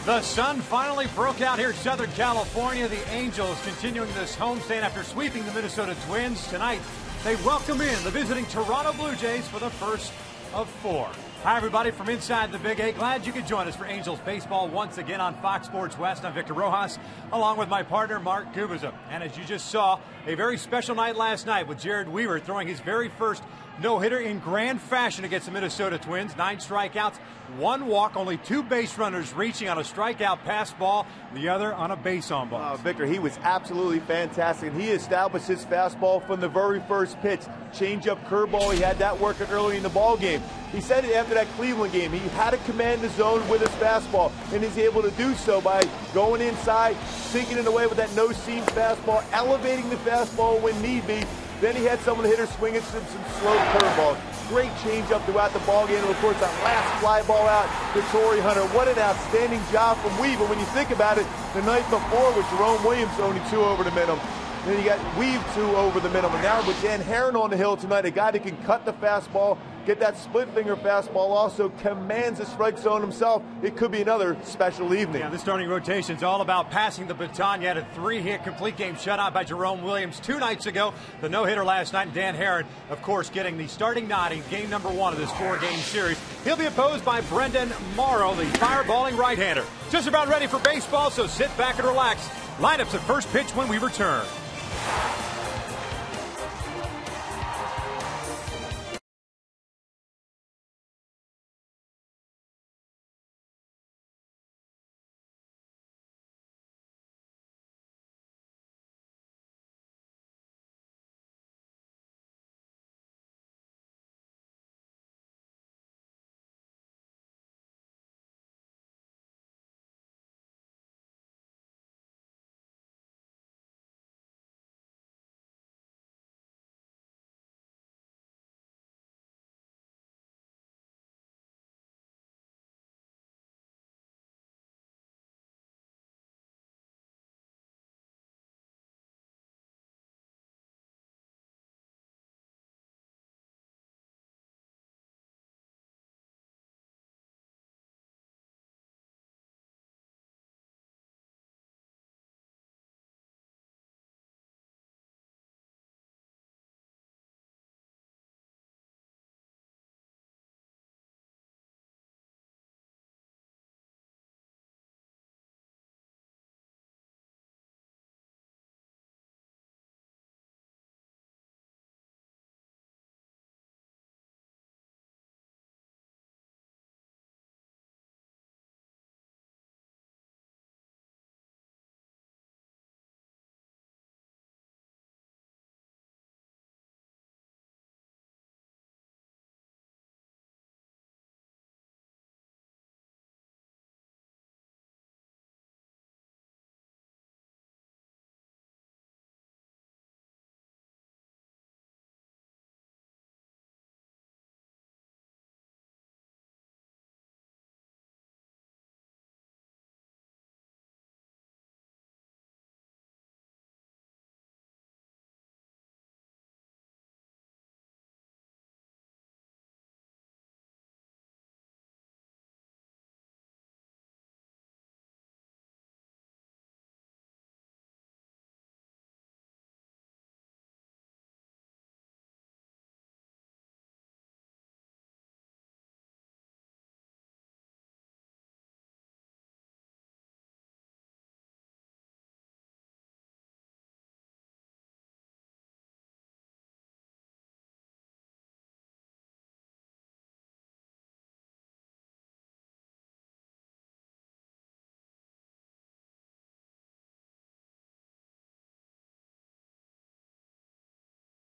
The sun finally broke out here in Southern California. The Angels continuing this homestand after sweeping the Minnesota Twins. Tonight, they welcome in the visiting Toronto Blue Jays for the first of 4. Hi, everybody, from inside the Big A. Glad you could join us for Angels baseball once again on Fox Sports West. I'm Victor Rojas, along with my partner, Mark Gubiza. And as you just saw, a very special night last night with Jared Weaver throwing his very first no-hitter in grand fashion against the Minnesota Twins. 9 strikeouts, 1 walk, only 2 base runners reaching on a strikeout pass ball, the other on a base on ball. Victor, he was absolutely fantastic, and he established his fastball from the very first pitch. Change-up, curveball, he had that working early in the ball game. He said it after that Cleveland game. He had to command the zone with his fastball, and he's able to do so by going inside, sinking it away with that no-seam fastball, elevating the fastball when need be. Then he had some of the hitters swinging some slow curveballs. Great changeup throughout the ballgame. And, of course, that last fly ball out to Torrey Hunter. What an outstanding job from Weaver. When you think about it, the night before with Jerome Williams only 2 over the minimum. Then you got Weave 2 over the minimum. Now with Dan Herron on the hill tonight, a guy that can cut the fastball, get that split-finger fastball, also commands the strike zone himself. It could be another special evening. Yeah, the starting rotation is all about passing the baton. You had a 3-hit complete game shutout by Jerome Williams 2 nights ago. The no-hitter last night, and Dan Herron, of course, getting the starting nod in game number 1 of this 4-game series. He'll be opposed by Brendan Morrow, the fireballing right-hander. Just about ready for baseball, so sit back and relax. Lineups at first pitch when we return.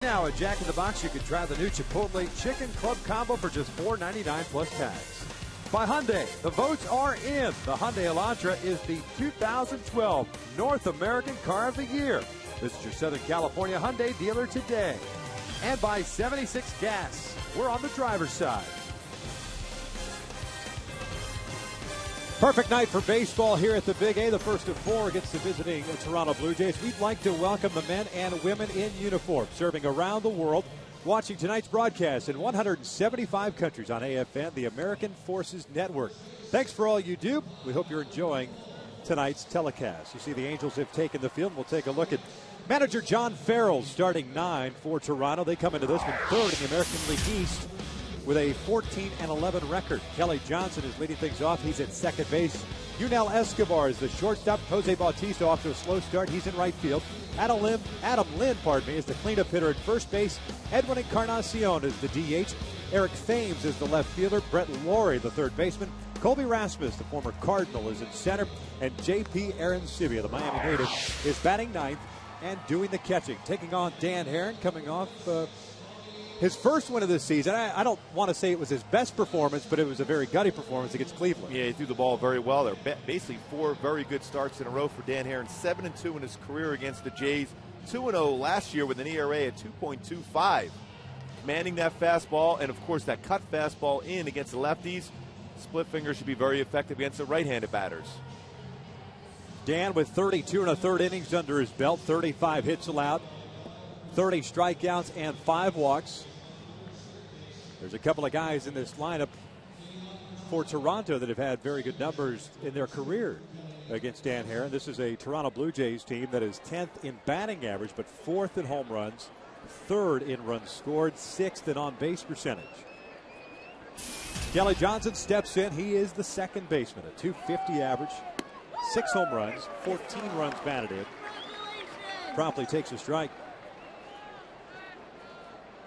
Now at Jack in the Box, you can try the new Chipotle Chicken Club Combo for just $4.99 plus tax. By Hyundai, the votes are in. The Hyundai Elantra is the 2012 North American Car of the Year. Visit your Southern California Hyundai dealer today. And by 76 Gas, we're on the driver's side. Perfect night for baseball here at the Big A. The first of four against the visiting Toronto Blue Jays. We'd like to welcome the men and women in uniform serving around the world, watching tonight's broadcast in 175 countries on AFN, the American Forces Network. Thanks for all you do. We hope you're enjoying tonight's telecast. You see the Angels have taken the field. We'll take a look at manager John Farrell's starting nine for Toronto. They come into this one third in the American League East with a 14-11 record. Kelly Johnson is leading things off. He's at second base. Yunel Escobar is the shortstop. Jose Bautista off to a slow start. He's in right field. Adam Lynn, is the cleanup hitter at first base. Edwin Encarnacion is the DH. Eric Thames is the left fielder. Brett Laurie, the third baseman. Colby Rasmus, the former Cardinal, is in center. And J.P. Arancibia, the Miami native, is batting ninth and doing the catching. Taking on Dan Herron, coming off his first win of this season. I don't want to say it was his best performance, but it was a very gutty performance against Cleveland. Yeah, he threw the ball very well there. Basically four very good starts in a row for Dan Herron. 7-2 in his career against the Jays. 2-0 last year with an ERA at 2.25. Commanding that fastball, and of course that cut fastball in against the lefties. Split finger should be very effective against the right-handed batters. Dan with 32 and a third innings under his belt, 35 hits allowed, 30 strikeouts, and 5 walks. There's a couple of guys in this lineup for Toronto that have had very good numbers in their career against Dan Herron. This is a Toronto Blue Jays team that is 10th in batting average, but 4th in home runs, 3rd in runs scored, 6th in on-base percentage. Kelly Johnson steps in. He is the second baseman, a .250 average, 6 home runs, 14 runs batted in. Promptly takes a strike.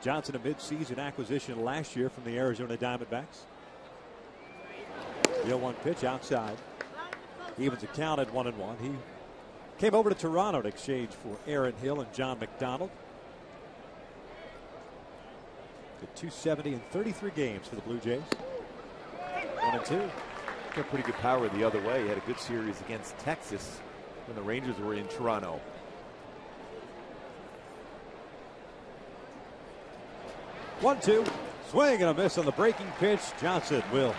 Johnson, a midseason acquisition last year from the Arizona Diamondbacks. The 0-1 pitch outside. Evens a count at 1-1. He came over to Toronto in exchange for Aaron Hill and John McDonald. At 270 in 33 games for the Blue Jays. 1-2. Got pretty good power the other way. He had a good series against Texas when the Rangers were in Toronto. 1-2. Swing and a miss on the breaking pitch. Johnson will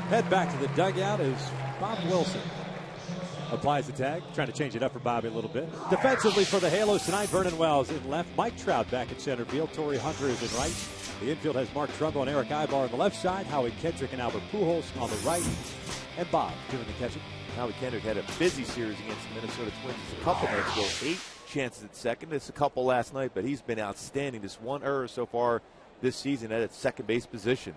head back to the dugout as Bob Wilson applies the tag. Trying to change it up for Bobby a little bit. Defensively for the Halos tonight, Vernon Wells in left. Mike Trout back at center field. Torrey Hunter is in right. The infield has Mark Trumbo and Eric Ibar on the left side. Howie Kendrick and Albert Pujols on the right. And Bob doing the catching. Howie Kendrick had a busy series against the Minnesota Twins a couple nights ago. 8 chances at second. It's a couple last night, but he's been outstanding. This one error so far this season at its second base position.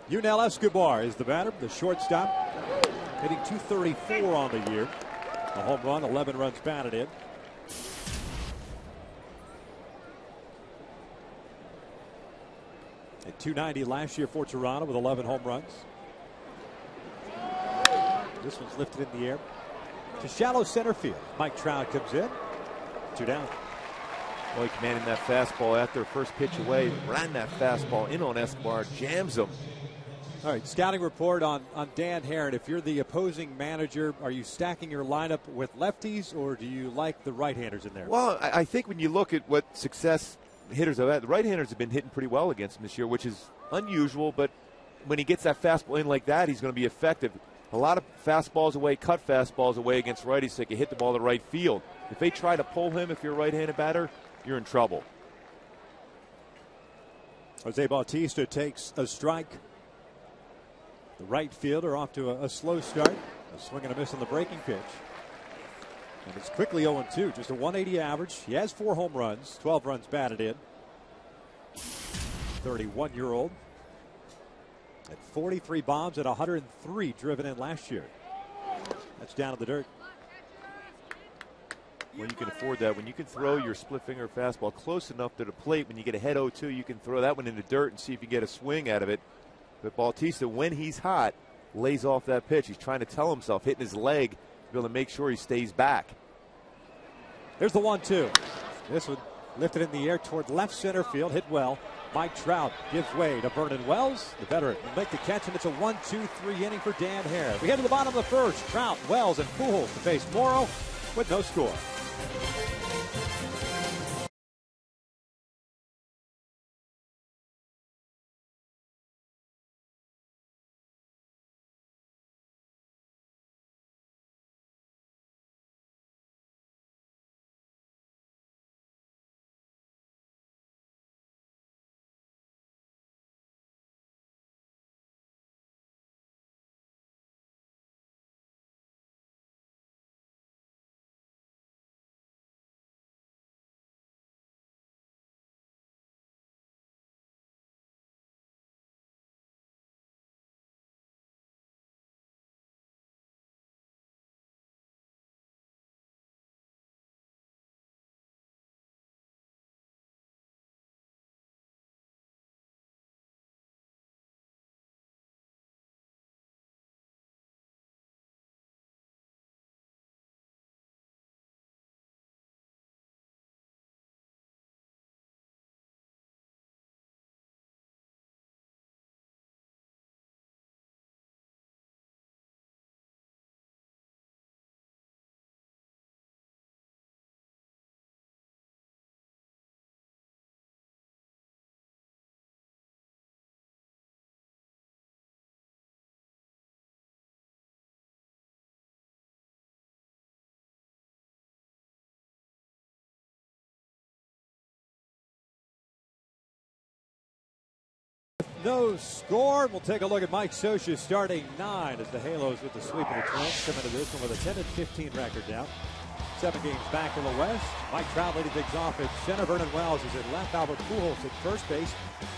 Yunel Escobar is the batter, the shortstop, hitting .234 on the year. A home run, 11 runs batted in. At .290 last year for Toronto with 11 home runs. This one's lifted in the air to shallow center field. Mike Trout comes in. 2 down. Well, he commanded that fastball after first pitch away. Ran that fastball in on Escobar. Jams him. All right, scouting report on Dan Herron. If you're the opposing manager, are you stacking your lineup with lefties, or do you like the right-handers in there? Well, I think when you look at what success hitters have had, the right-handers have been hitting pretty well against him this year, which is unusual, but when he gets that fastball in like that, he's going to be effective. A lot of fastballs away, cut fastballs away against righties so he can hit the ball to right field. If they try to pull him, if you're a right-handed batter, you're in trouble. Jose Bautista takes a strike. The right fielder off to a slow start. A swing and a miss on the breaking pitch. And it's quickly 0-2. Just a 180 average. He has 4 home runs, 12 runs batted in. 31-year-old. At 43 bombs and 103 driven in last year. That's down in the dirt. When you can afford that, when you can throw your split finger fastball close enough to the plate, when you get ahead 0-2, you can throw that one in the dirt and see if you get a swing out of it. But Bautista, when he's hot, lays off that pitch. He's trying to tell himself, hitting his leg to be able to make sure he stays back. There's the 1-2. This one lifted in the air toward left center field, hit well. Mike Trout gives way to Vernon Wells. The veteran will make the catch, and it's a 1-2-3 inning for Dan Herron. We head to the bottom of the first. Trout, Wells, and Pujols to face Morrow with no score. no score. We'll take a look at Mike Scioscia's starting 9 as the Halos with the sweep of the Twins come into this one with a 10-15 record now. 7 games back in the West. Mike Trout leading things off at center. Vernon Wells is at left. Albert Pujols at first base.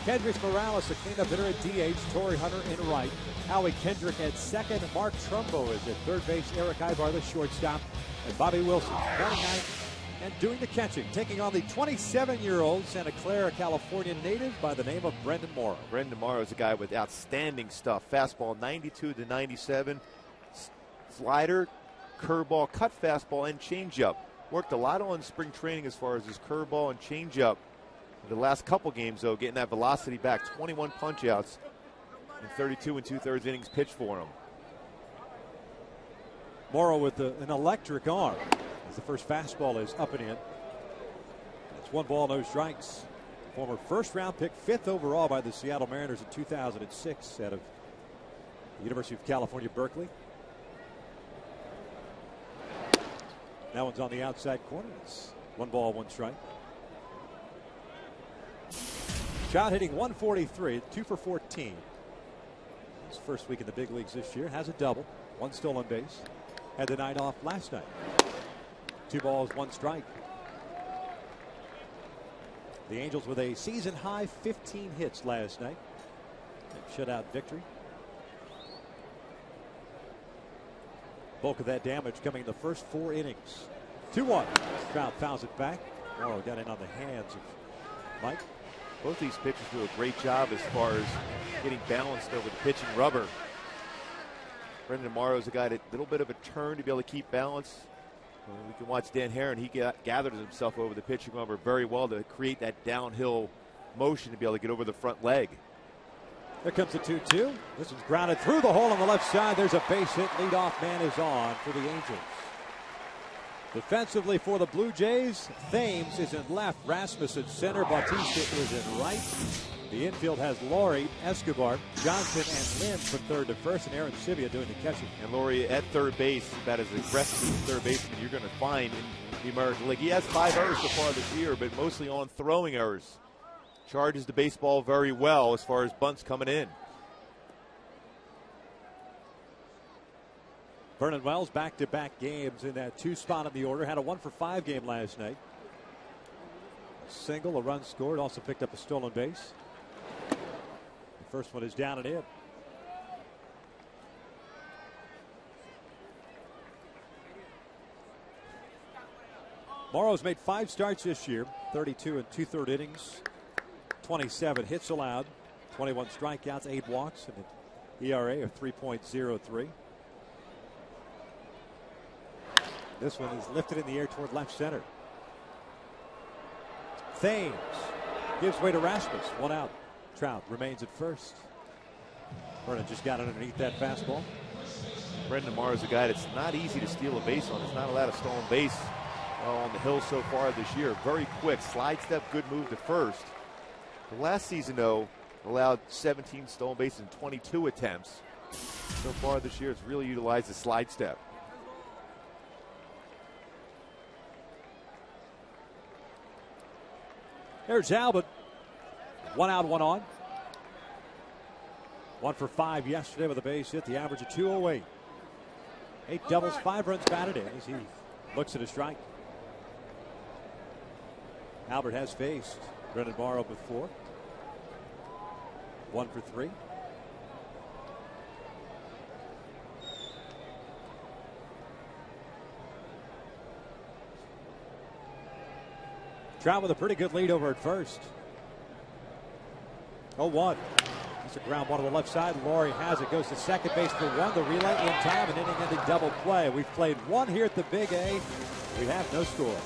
Kendricks Morales, the cleanup hitter at DH. Torrey Hunter in right. Howie Kendrick at second. Mark Trumbo is at third base. Eric Ibar, the shortstop. And Bobby Wilson, batting ninth and doing the catching, taking on the 27-year-old Santa Clara, California native by the name of Brendan Morrow. Brendan Morrow is a guy with outstanding stuff. Fastball 92 to 97. Slider, curveball, cut fastball, and changeup. Worked a lot on spring training as far as his curveball and changeup. The last couple games, though, getting that velocity back. 21 punch-outs in 32 2/3 innings pitched for him. Morrow with an electric arm as the first fastball is up and in. It's 1 ball, no strikes. Former first-round pick, 5th overall by the Seattle Mariners in 2006 out of the University of California, Berkeley. That one's on the outside corner. It's 1 ball, 1 strike. Shot hitting 143, 2 for 14. His first week in the big leagues this year. Has a double, 1 stolen base. Had the night off last night. 2 balls, 1 strike. The Angels with a season high 15 hits last night. Shutout victory. Bulk of that damage coming in the first 4 innings. 2-1. Trout fouls it back. Morrow got in on the hands of Mike. Both these pitchers do a great job as far as getting balanced over the pitching rubber. Brendan Morrow is a guy that a little bit of a turn to be able to keep balance. We can watch Dan Herron. He gathers himself over the pitching rubber very well to create that downhill motion to be able to get over the front leg. There comes the 2-2. This one's grounded through the hole on the left side. There's a base hit. Leadoff man is on for the Angels. Defensively for the Blue Jays, Thames is in left. Rasmus at center. Bautista is in right. The infield has Laurie, Escobar, Johnson, and Lynn from third to first, and Aaron Sivia doing the catching. And Laurie at third base, about as aggressive as third baseman you're going to find in the American League. He has 5 errors so far this year, but mostly on throwing errors. Charges the baseball very well as far as bunts coming in. Vernon Wells back-to-back games in that 2 spot in the order. Had a 1-for-5 game last night. A single, a run scored, also picked up a stolen base. The first one is down and in. Morrow's made 5 starts this year, 32 2/3 innings, 27 hits allowed, 21 strikeouts, 8 walks, and an ERA of 3.03. This one is lifted in the air toward left center. Thames gives way to Rasmus. 1 out. Trout remains at first. Vernon just got underneath that fastball. Brendan Morrow is a guy that's not easy to steal a base on. There's not a lot of stolen base on the hill so far this year. Very quick. Slide step, good move to first. The last season, though, allowed 17 stolen bases in 22 attempts. So far this year, it's really utilized the slide step. There's Albert. 1 out, 1 on. 1-for-5 yesterday with a base hit. The average of 208. 8 doubles, 5 runs batted in as he looks at a strike. Albert has faced Brendan Morrow before. 1-for-3. Trout with a pretty good lead over at first. 0-1. It's a ground ball to the left side. Laurie has it. Goes to second base for 1. The relay in time. An inning-ending double play. We've played 1 here at the Big A. We have no score.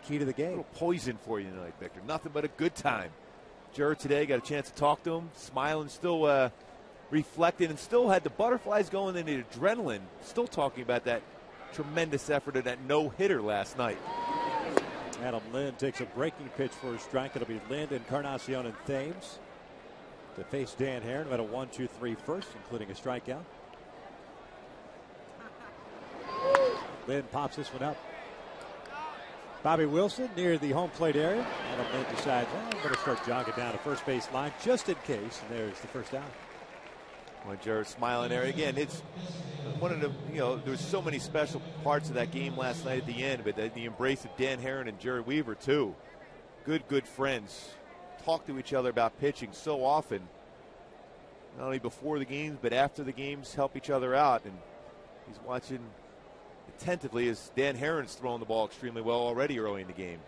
key to the A game. little poison for you tonight, Victor. Nothing but a good time. Jared today got a chance to talk to him, smiling, still reflecting, and still had the butterflies going and the adrenaline. Still talking about that tremendous effort of that no-hitter last night. Adam Lind takes a breaking pitch for a strike. It'll be Lind, Encarnacion, and Thames to face Dan Herron. About a 1-2-3 first, including a strikeout. Lind pops this one up. Bobby Wilson near the home plate area. Adam Lind decides, well, I'm going to start jogging down to first base line just in case. And there's the first out. When Jared's smiling there again, it's one of the, there's so many special parts of that game last night at the end, but the embrace of Dan Herron and Jared Weaver too. Good friends. Talk to each other about pitching so often. Not only before the games, but after the games, help each other out. And he's watching attentively as Dan Herron's throwing the ball extremely well already early in the game.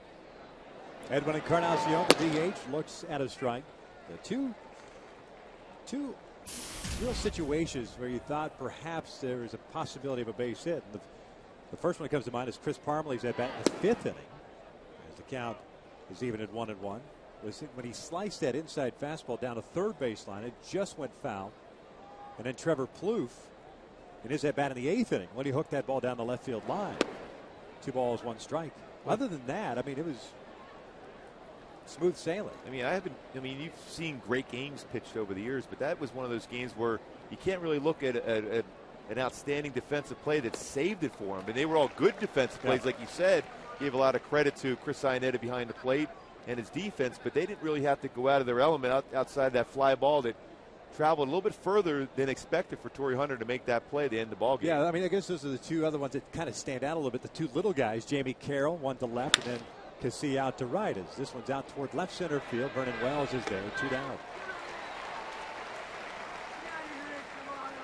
Edwin Encarnacion, the DH, looks at a strike. The two real situations where you thought perhaps there was a possibility of a base hit. And the first one that comes to mind is Chris Parmley's at bat in the fifth inning, as the count is even at 1-1. Was when he sliced that inside fastball down to third baseline. It just went foul. And then Trevor Plouffe in his at bat in the eighth inning when he hooked that ball down the left field line. 2 balls, 1 strike. Other than that, I mean, it was smooth sailing. You've seen great games pitched over the years, but that was one of those games where you can't really look at an outstanding defensive play that saved it for him. And they were all good defensive plays, like you said. Gave a lot of credit to Chris Iannetta behind the plate and his defense, but they didn't really have to go out of their element outside that fly ball that traveled a little bit further than expected for Torrey Hunter to make that play to end the ball game. Yeah, I mean, I guess those are the two other ones that kind of stand out a little bit. The two little guys, Jamie Carroll, one to left, and then Cassie out to right. As this one's out toward left center field. Vernon Wells is there, 2 down.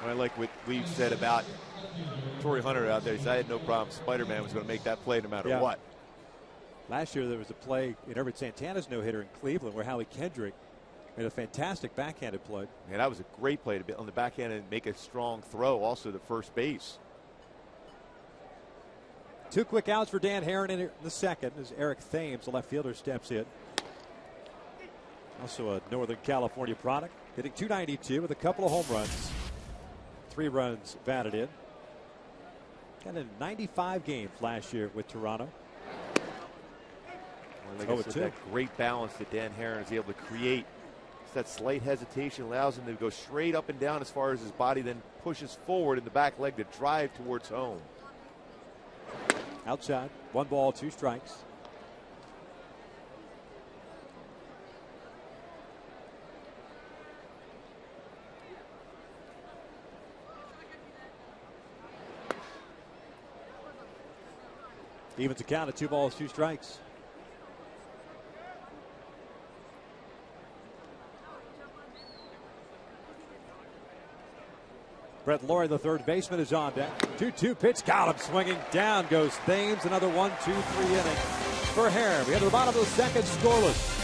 I like what we said about Torrey Hunter out there. He said, I had no problem. Spider-Man was going to make that play no matter what. Last year there was a play in Herbert Santana's no-hitter in Cleveland where Howie Kendrick made a fantastic backhanded play. Yeah, that was a great play to be on the backhand and make a strong throw also to first base. 2 quick outs for Dan Herron in the second as Eric Thames, the left fielder, steps in. Also a Northern California product, hitting .292 with a couple of home runs. 3 runs batted in. Got in 95 games last year with Toronto. Well, like that great balance that Dan Herron is able to create. It's that slight hesitation allows him to go straight up and down as far as his body then pushes forward in the back leg to drive towards home. Outside, 1 ball, 2 strikes. Evens the count at 2 balls, 2 strikes. Brett Laurie, the third baseman, is on deck. 2-2 pitch, got him swinging. Down goes Thames. Another 1-2-3 inning for Herron. We get to the bottom of the second, scoreless.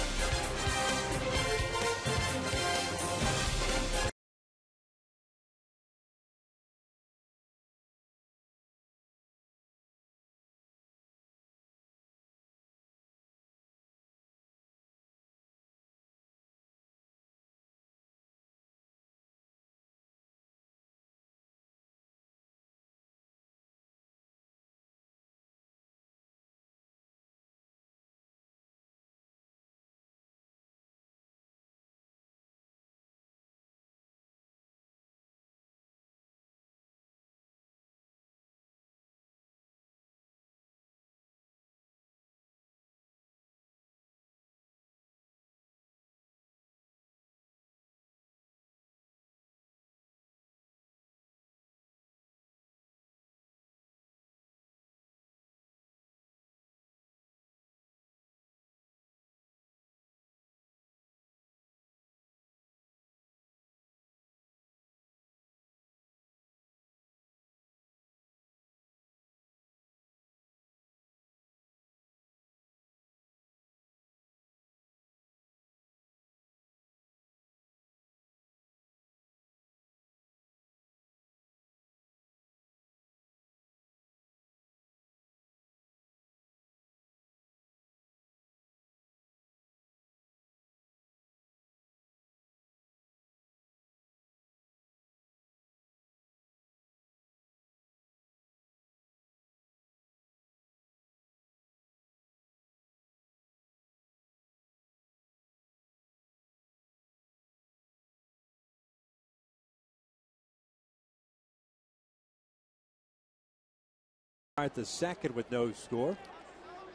At the second with no score.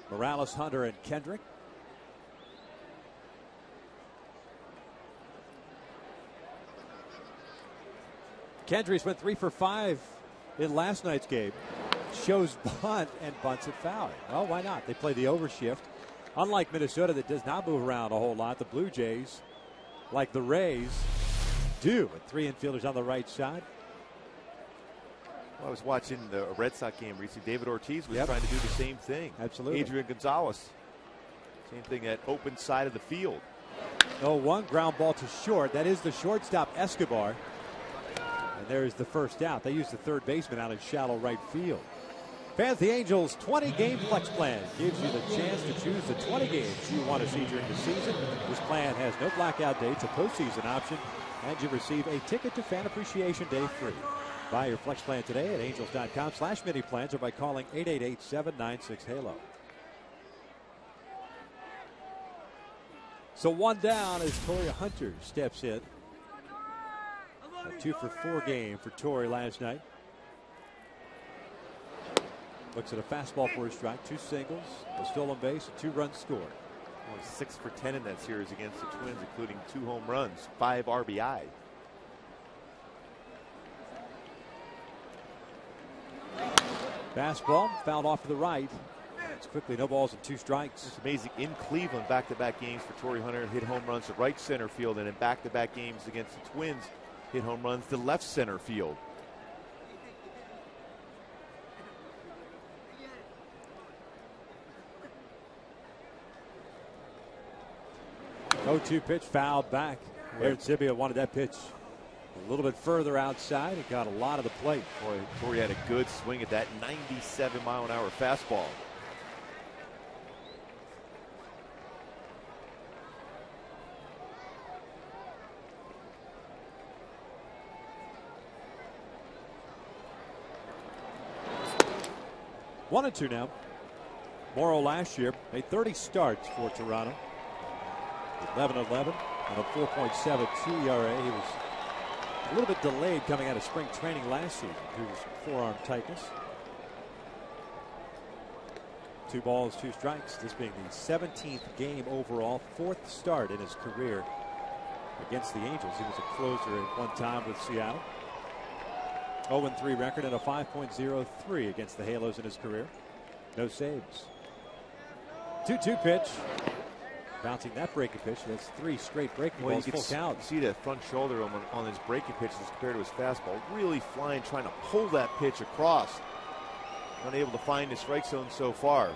Morales, Hunter, and Kendrick. Kendricks went 3 for 5 in last night's game. Shows bunt and bunts it foul. Well, why not? They play the overshift. Unlike Minnesota, that does not move around a whole lot, the Blue Jays, like the Rays, do. With 3 infielders on the right side. Well, I was watching the Red Sox game recently. David Ortiz was trying to do the same thing. Absolutely. Adrian Gonzalez. Same thing at open side of the field. 0-1, ground ball to short. That is the shortstop, Escobar. And there's the first out. They use the third baseman out in shallow right field. Fans, the Angels 20-game flex plan gives you the chance to choose the 20 games you want to see during the season. This plan has no blackout dates, a postseason option, and you receive a ticket to Fan Appreciation Day free. Buy your flex plan today at angels.com/mini-plans or by calling 888-796-HALO. So one down as Torrey Hunter steps in. A 2 for 4 game for Torrey last night. Looks at a fastball for a strike, 2 singles, a stolen base, a 2-run score. Well, 6 for 10 in that series against the Twins, including 2 home runs, 5 RBI. Fastball fouled off to the right. It's quickly, no balls and 2 strikes. It's amazing. In Cleveland, back-to-back games for Torrey Hunter, hit home runs to right center field, and in back-to-back games against the Twins, hit home runs to left center field. No 2 pitch fouled back. Aaron Sibia wanted that pitch a little bit further outside. It got a lot of the plate. Boy, Torrey had a good swing at that 97-mile-an-hour fastball. One and 2 now. Morrow last year made 30 starts for Toronto. 11-11 and a 4.72 ERA. He was a little bit delayed coming out of spring training last season due to some forearm tightness. 2 balls, 2 strikes. This being the 17th game overall, 4th start in his career against the Angels. He was a closer at one time with Seattle. 0-3 record and a 5.03 against the Halos in his career. No saves. 2-2 pitch. Bouncing that breaking pitch. That's 3 straight breaking balls, full count. You see that front shoulder on his breaking pitches compared to his fastball. Really flying, trying to pull that pitch across. Unable to find the strike zone so far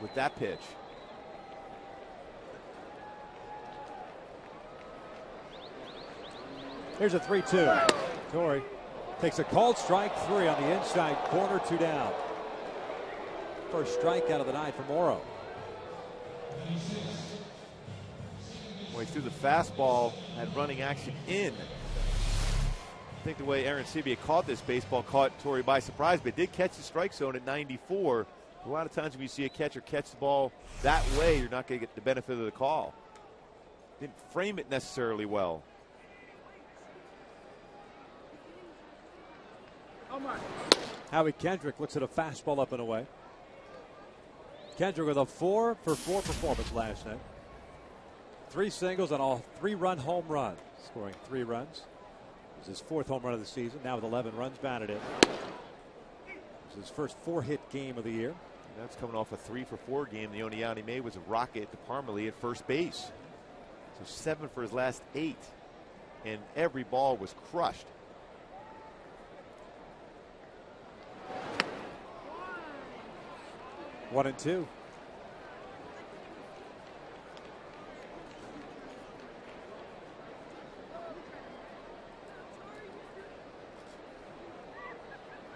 with that pitch. Here's a 3-2. Torrey takes a called strike 3 on the inside corner, 2 down. First strikeout of the night for Morrow. Well, he threw the fastball, had running action in. I think the way Aaron Sibia caught this baseball caught Torrey by surprise, but did catch the strike zone at 94. A lot of times when you see a catcher catch the ball that way, you're not going to get the benefit of the call. Didn't frame it necessarily well. Howie Kendrick looks at a fastball up and away. Kendrick with a 4 for 4 performance last night. 3 singles and a 3-run home run, scoring 3 runs. It was his 4th home run of the season, now with 11 runs batted in. It was his first 4-hit game of the year. And that's coming off a 3 for 4 game. The only out he made was a rocket to Parmalee at first base. So 7 for his last 8. And every ball was crushed. One and 2.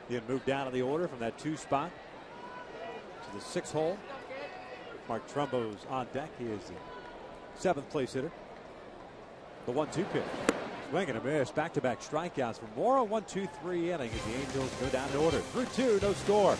Being moved down in the order from that 2 spot to the 6 hole. Mark Trumbo's on deck. He is the 7th place hitter. The 1-2 pitch. Swing and a miss. Back-to-back strikeouts for Morrow. 1-2-3 inning as the Angels go down to order. Through 2, no score.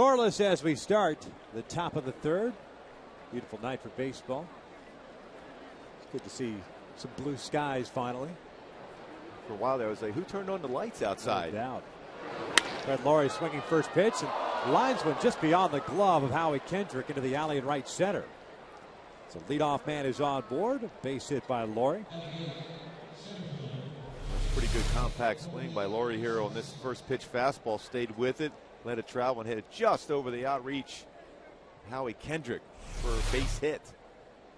Scoreless as we start the top of the third. Beautiful night for baseball. It's good to see some blue skies finally. For a while there, I was like, who turned on the lights outside? No doubt. Fred Laurie swinging first pitch, and linesman just beyond the glove of Howie Kendrick into the alley in right center. So leadoff man is on board. A base hit by Laurie. Pretty good compact swing by Laurie here on this first pitch fastball. Stayed with it, let it travel, and hit it just over the outreach. Howie Kendrick for a base hit.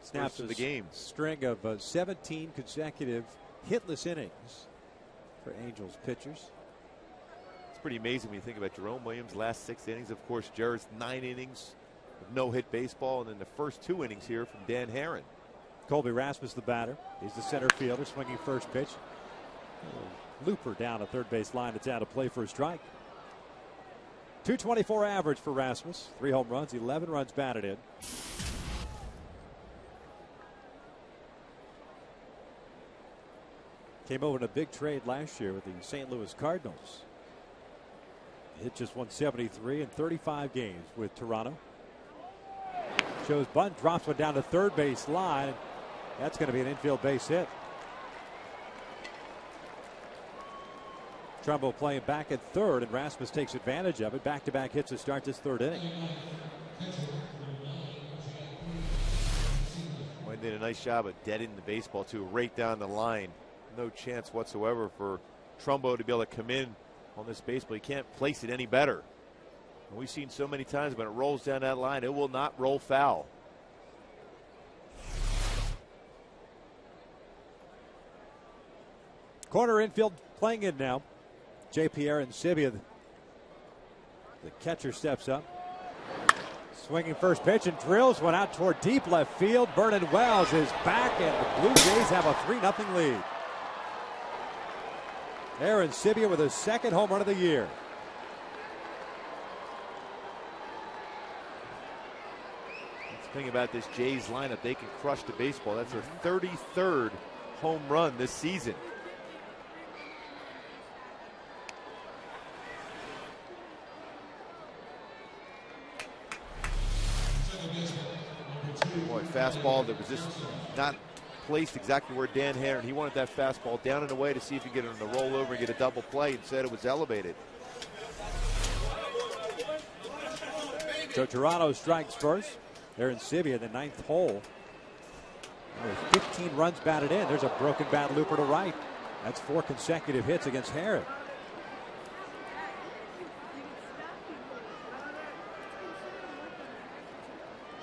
Snaps of the game. String of 17 consecutive hitless innings for Angels pitchers. It's pretty amazing when you think about Jerome Williams' last 6 innings. Of course, Jared's 9 innings of no-hit baseball, and then the first 2 innings here from Dan Herron. Colby Rasmus, the batter. He's the center fielder, swinging first pitch. Looper down a third base line. It's out of play for a strike. .224 average for Rasmus. 3 home runs, 11 runs batted in. Came over in a big trade last year with the St. Louis Cardinals. Hit just 173 in 35 games with Toronto. Shows bunt, drops one down to third base line. That's going to be an infield base hit. Trumbo playing back at third, and Rasmus takes advantage of it. Back-to-back hits to start this third inning. Wayne did a nice job of deadening the baseball too, right down the line. No chance whatsoever for Trumbo to be able to come in on this baseball. He can't place it any better. And we've seen so many times when it rolls down that line, it will not roll foul. Corner infield playing in now. J.P. and Sibia. The catcher steps up. Swinging first pitch and drills one out toward deep left field. Vernon Wells is back, and the Blue Jays have a 3-0 lead. Aaron Sibia with his second home run of the year. That's the thing about this Jays lineup. They can crush the baseball. That's their 33rd home run this season. Boy, fastball that was just not placed exactly where Dan Herron. He wanted that fastball down and away to see if he could get it on the rollover and get a double play. Instead, it was elevated. So Toronto strikes first. Aaron Sibia in the 9th hole. There's 15 runs batted in. There's a broken bat looper to right. That's 4 consecutive hits against Herron.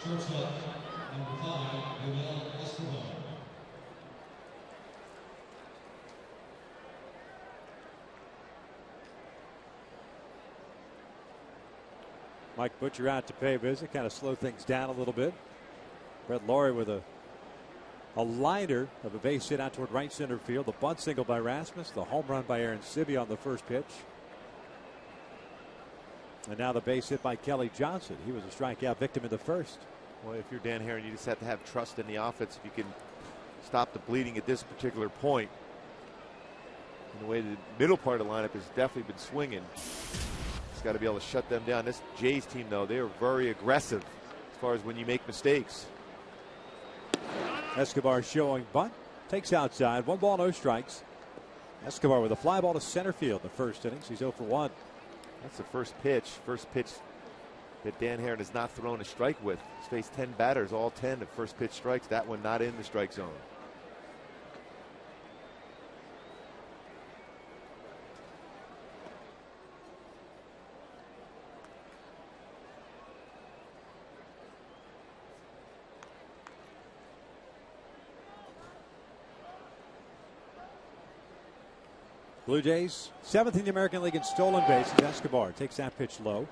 Shortstop, number 5, Miguel Escobar. Mike Butcher out to pay a visit, kind of slow things down a little bit. Fred Laurie with a liner of a base hit out toward right center field. The bunt single by Rasmus, the home run by Aaron Sibia on the first pitch. And now the base hit by Kelly Johnson. He was a strikeout victim in the first. Well, if you're Dan Herron, you just have to have trust in the offense. If you can stop the bleeding at this particular point. And the way the middle part of the lineup has definitely been swinging. He's got to be able to shut them down. This Jays team, though, they are very aggressive as far as when you make mistakes. Escobar showing bunt. Takes outside. 1 ball, no strikes. Escobar with a fly ball to center field in the first innings. He's 0 for 1. That's the first pitch. First pitch that Dan Herron has not thrown a strike with. He's faced 10 batters, all 10 of first pitch strikes. That one not in the strike zone. Blue Jays 7th in the American League in stolen bases. Escobar takes that pitch low.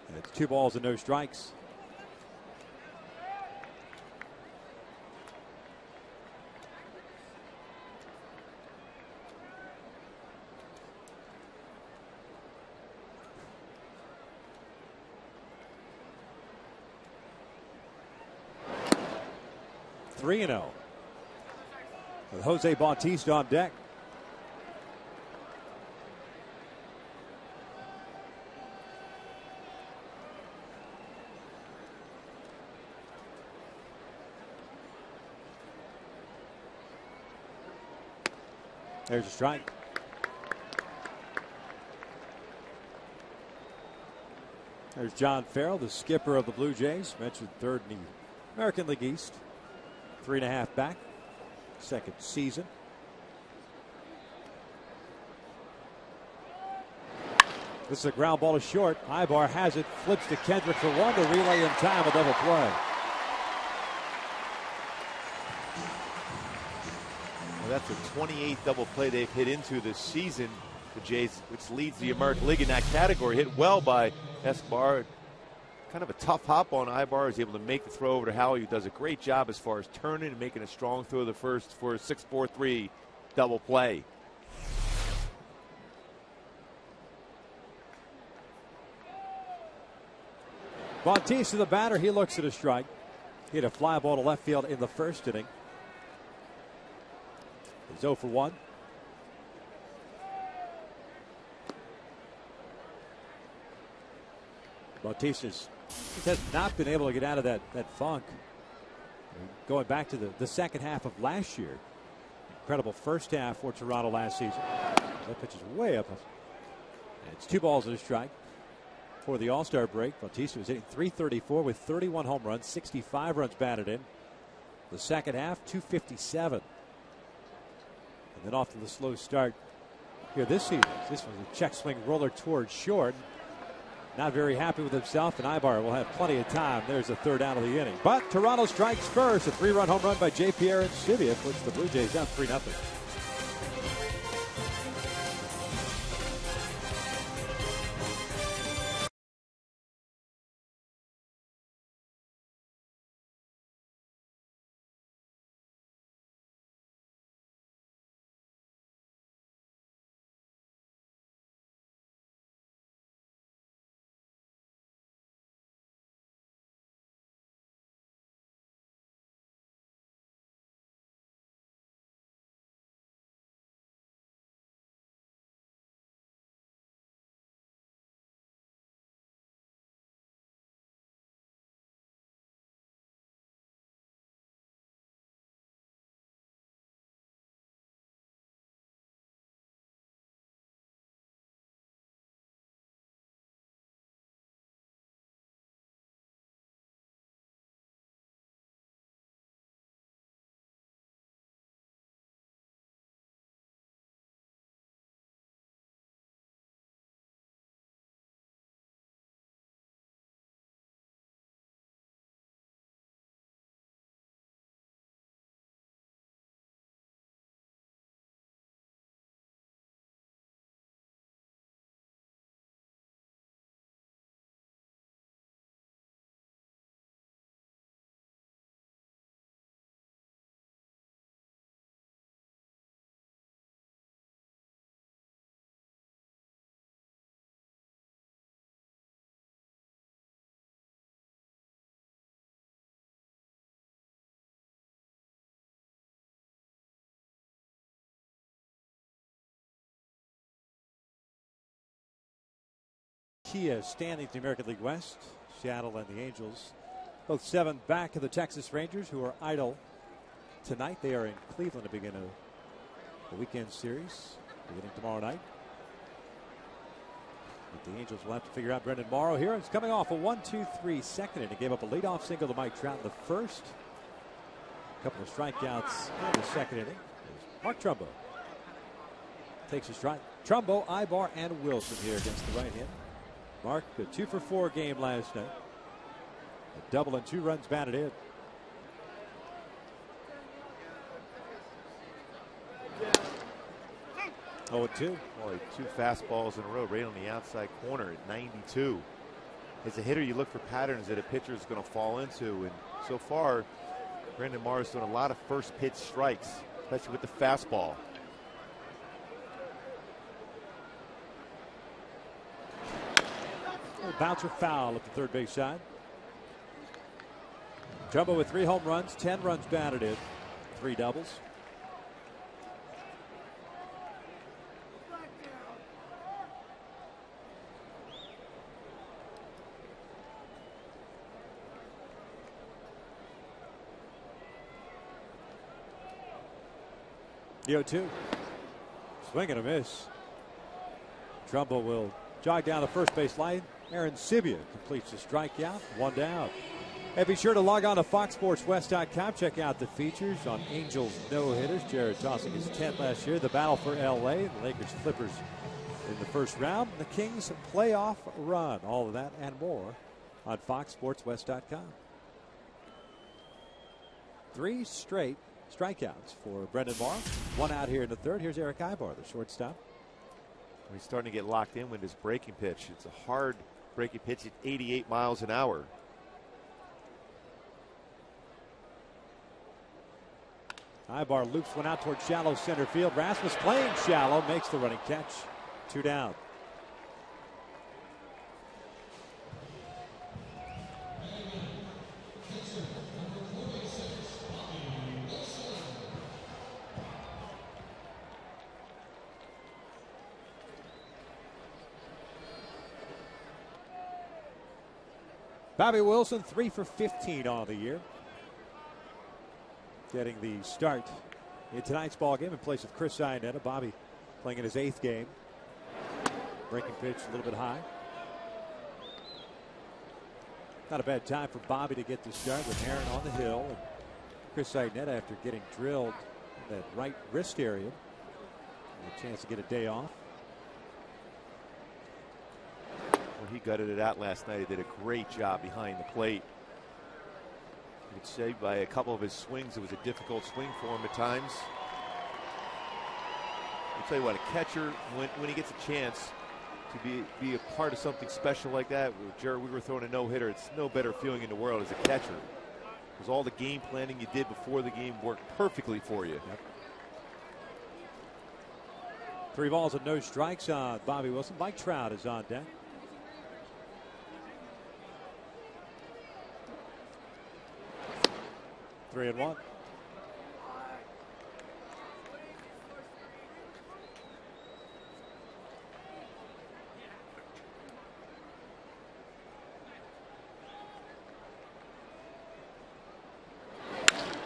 And it's 2 balls and no strikes. Three and 0 with Jose Bautista on deck. There's a strike. There's John Farrell, the skipper of the Blue Jays, mentioned third in the American League East. 3.5 back, second season. This is a ground ball to short. Ibar has it, flips to Kendrick for one to relay in time, a double play. Well, that's a 28th double play they've hit into this season. The Jays, which leads the American League in that category, hit well by Escobar. Kind of a tough hop on Ibar. Is able to make the throw over to Howie, who does a great job as far as turning and making a strong throw the first for a 6-4-3 double play. Bautista, the batter, he looks at a strike. He hit a fly ball to left field in the first inning. He's 0 for 1. Bautista has not been able to get out of that funk. Going back to the second half of last year. Incredible first half for Toronto last season. That pitch is way up. And it's 2 balls and a strike. For the All-Star break, Bautista was hitting .334 with 31 home runs, 65 runs batted in. The second half, .257. And then off to the slow start here this season. This was a check swing roller towards short. Not very happy with himself, and Ibar will have plenty of time. There's the third out of the inning. But Toronto strikes first. A 3-run home run by J. Pierre Ancibia puts the Blue Jays down 3-0. Kia standing to the American League West. Seattle and the Angels, both 7 back of the Texas Rangers, who are idle tonight. They are in Cleveland to begin a weekend series beginning tomorrow night. But the Angels will have to figure out Brendan Morrow here. It's coming off a 1-2-3 second inning. He gave up a leadoff single to Mike Trout in the first. A couple of strikeouts in the second inning. Mark Trumbo takes a strike. Trumbo, Ibar, and Wilson here against the right hand. Mark, a 2 for 4 game last night. A double and 2 runs batted in. Oh, 2. Boy, 2 fastballs in a row right on the outside corner at 92. As a hitter, you look for patterns that a pitcher is going to fall into. And so far, Brandon Morrow's doing a lot of first pitch strikes, especially with the fastball. Bouncer foul at the third base side. Trumbo with 3 home runs, 10 runs batted in, 3 doubles. The 0-2. Swing and a miss. Trumbull will jog down the first base line. Aaron Sibia completes the strikeout. 1 down. And be sure to log on to FoxSportsWest.com. Check out the features on Angels no-hitters. Jared tossing his 10th last year. The battle for L.A. The Lakers Clippers in the first round. The Kings playoff run. All of that and more on FoxSportsWest.com. 3 straight strikeouts for Brendan Morrow. 1 out here in the third. Here's Eric Ibar, the shortstop. He's starting to get locked in with his breaking pitch. It's a hard breaking pitch at 88 miles an hour. Ibar loops one out toward shallow center field. Rasmus playing shallow, makes the running catch. 2 down. Bobby Wilson, 3 for 15 on the year. Getting the start in tonight's ball game in place of Chris Iannetta. Bobby playing in his 8th game. Breaking pitch a little bit high. Not a bad time for Bobby to get the start with Aaron on the hill. And Chris Iannetta, after getting drilled in that right wrist area, a chance to get a day off. Well, he gutted it out last night. He did a great job behind the plate. You could say by a couple of his swings, it was a difficult swing for him at times. I'll tell you what, a catcher, when he gets a chance to be a part of something special like that, Jared, we were throwing a no-hitter. It's no better feeling in the world as a catcher, because all the game planning you did before the game worked perfectly for you. Yep. 3 balls and no strikes on Bobby Wilson. Mike Trout is on deck. Three and 1.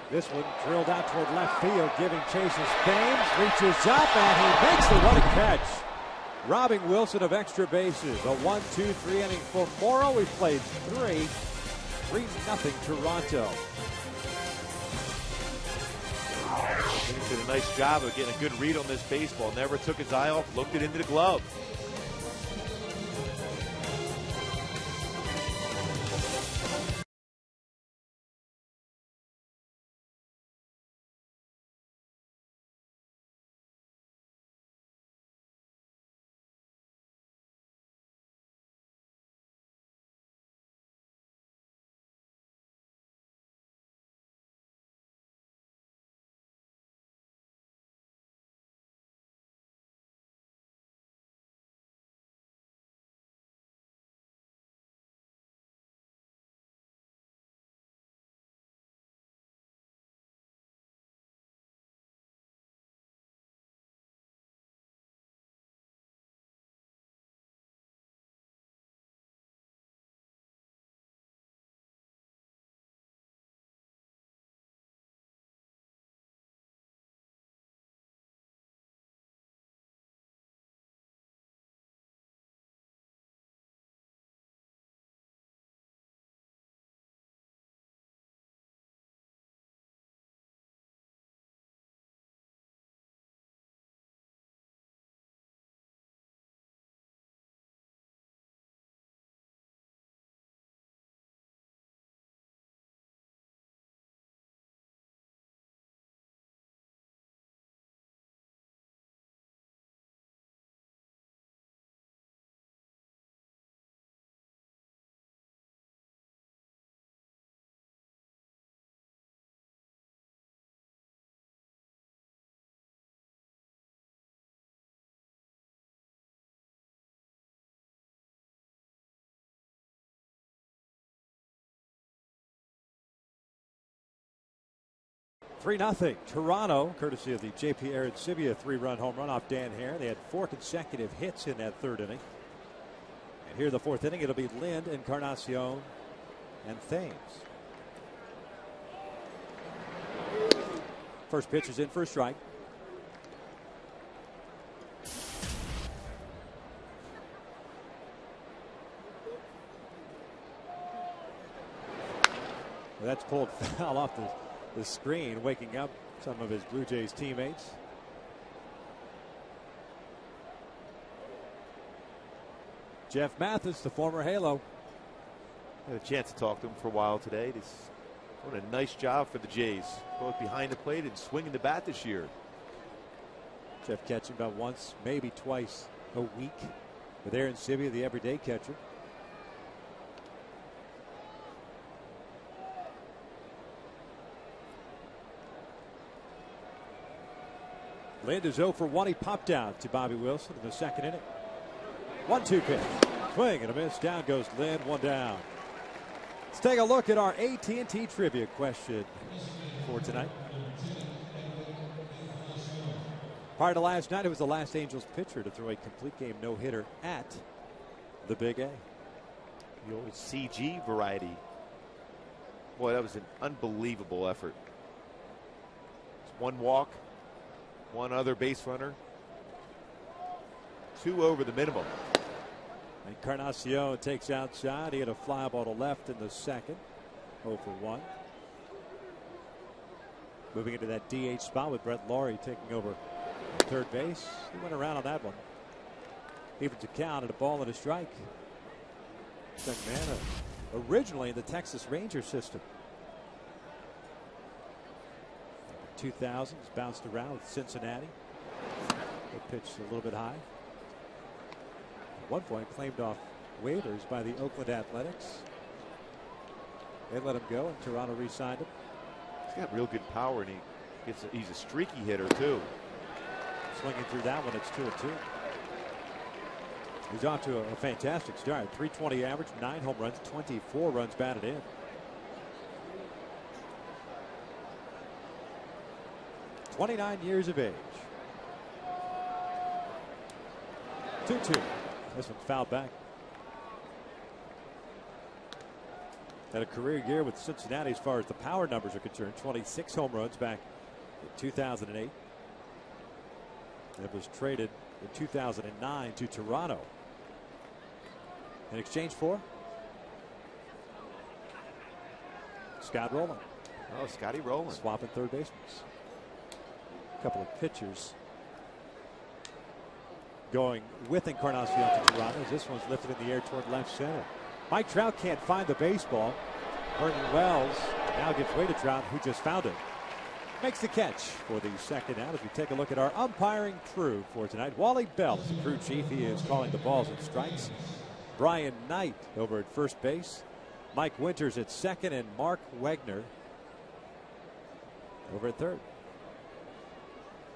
This one drilled out toward left field, giving chase as Thames reaches up and he makes the running catch. Robbing Wilson of extra bases. A 1-2-3 inning for Morrow. We've played 3-0 Toronto. He did a nice job of getting a good read on this baseball. Never took his eye off, looked it into the glove. Three 0 Toronto, courtesy of the J.P. Aaron Sibia 3-run home run off Dan Hare. They had 4 consecutive hits in that 3rd inning. And here in the 4th inning, it'll be Lind, Encarnacion, and Thames. First pitch is in for a strike. That's pulled foul off the screen, waking up some of his Blue Jays teammates. Jeff Mathis, the former Halo. Had a chance to talk to him for a while today. He's doing a nice job for the Jays, both behind the plate and swinging the bat this year. Jeff catching about once, maybe twice a week with Aaron Sivia, the everyday catcher. Lind is 0 for 1. He popped out to Bobby Wilson in the second inning. 1-2 pitch. Swing and a miss. Down goes Lind. One down. Let's take a look at our AT&T trivia question for tonight. Prior to last night, it was the last Angels pitcher to throw a complete game no-hitter at the Big A. The old CG variety. Boy, that was an unbelievable effort. It's one walk, one other base runner, 2 over the minimum. Encarnacion takes outside. He had a fly ball to left in the second. 0 for 1. Moving into that DH spot with Brett Laurie taking over third base. He went around on that one. Evens a count and a ball and a strike. Young man, originally in the Texas Rangers system. 2000s, bounced around with Cincinnati. They pitched a little bit high. At one point claimed off waivers by the Oakland Athletics. They let him go and Toronto re-signed him. He's got real good power and he's a streaky hitter too. Swinging through that one, it's 2-2. He's off to a fantastic start. 320 average, 9 home runs, 24 runs batted in. "29 years of age." 2-2. This one's fouled back. Had a career year with Cincinnati as far as the power numbers are concerned. 26 home runs back in 2008. It was traded in 2009 to Toronto in exchange for Scott Rowland. Oh, Scotty Rowland. Swapping third basemen. A couple of pitchers going with Encarnacion to Toronto. This one's lifted in the air toward left center. Mike Trout can't find the baseball. Vernon Wells now gives way to Trout, who just found it. Makes the catch for the second out as we take a look at our umpiring crew for tonight. Wally Bell is the crew chief. He is calling the balls and strikes. Brian Knight over at first base. Mike Winters at second, and Mark Wegner over at third.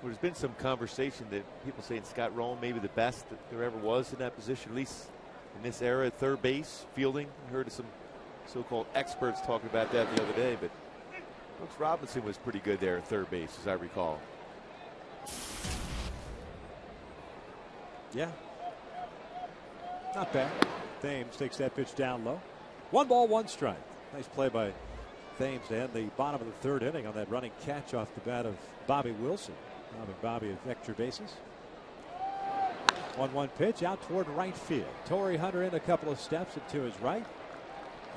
Well, there's been some conversation that people saying Scott Rowland may be the best that there ever was in that position, at least in this era at third base, fielding. I heard of some so-called experts talking about that the other day, but Brooks Robinson was pretty good there at third base, as I recall. Yeah. Not bad. Thames takes that pitch down low. 1 ball, 1 strike. Nice play by Thames to end the bottom of the third inning on that running catch off the bat of Bobby Wilson. Robbing Bobby of extra bases. 1-1 pitch out toward right field. Torrey Hunter in a couple of steps and to his right.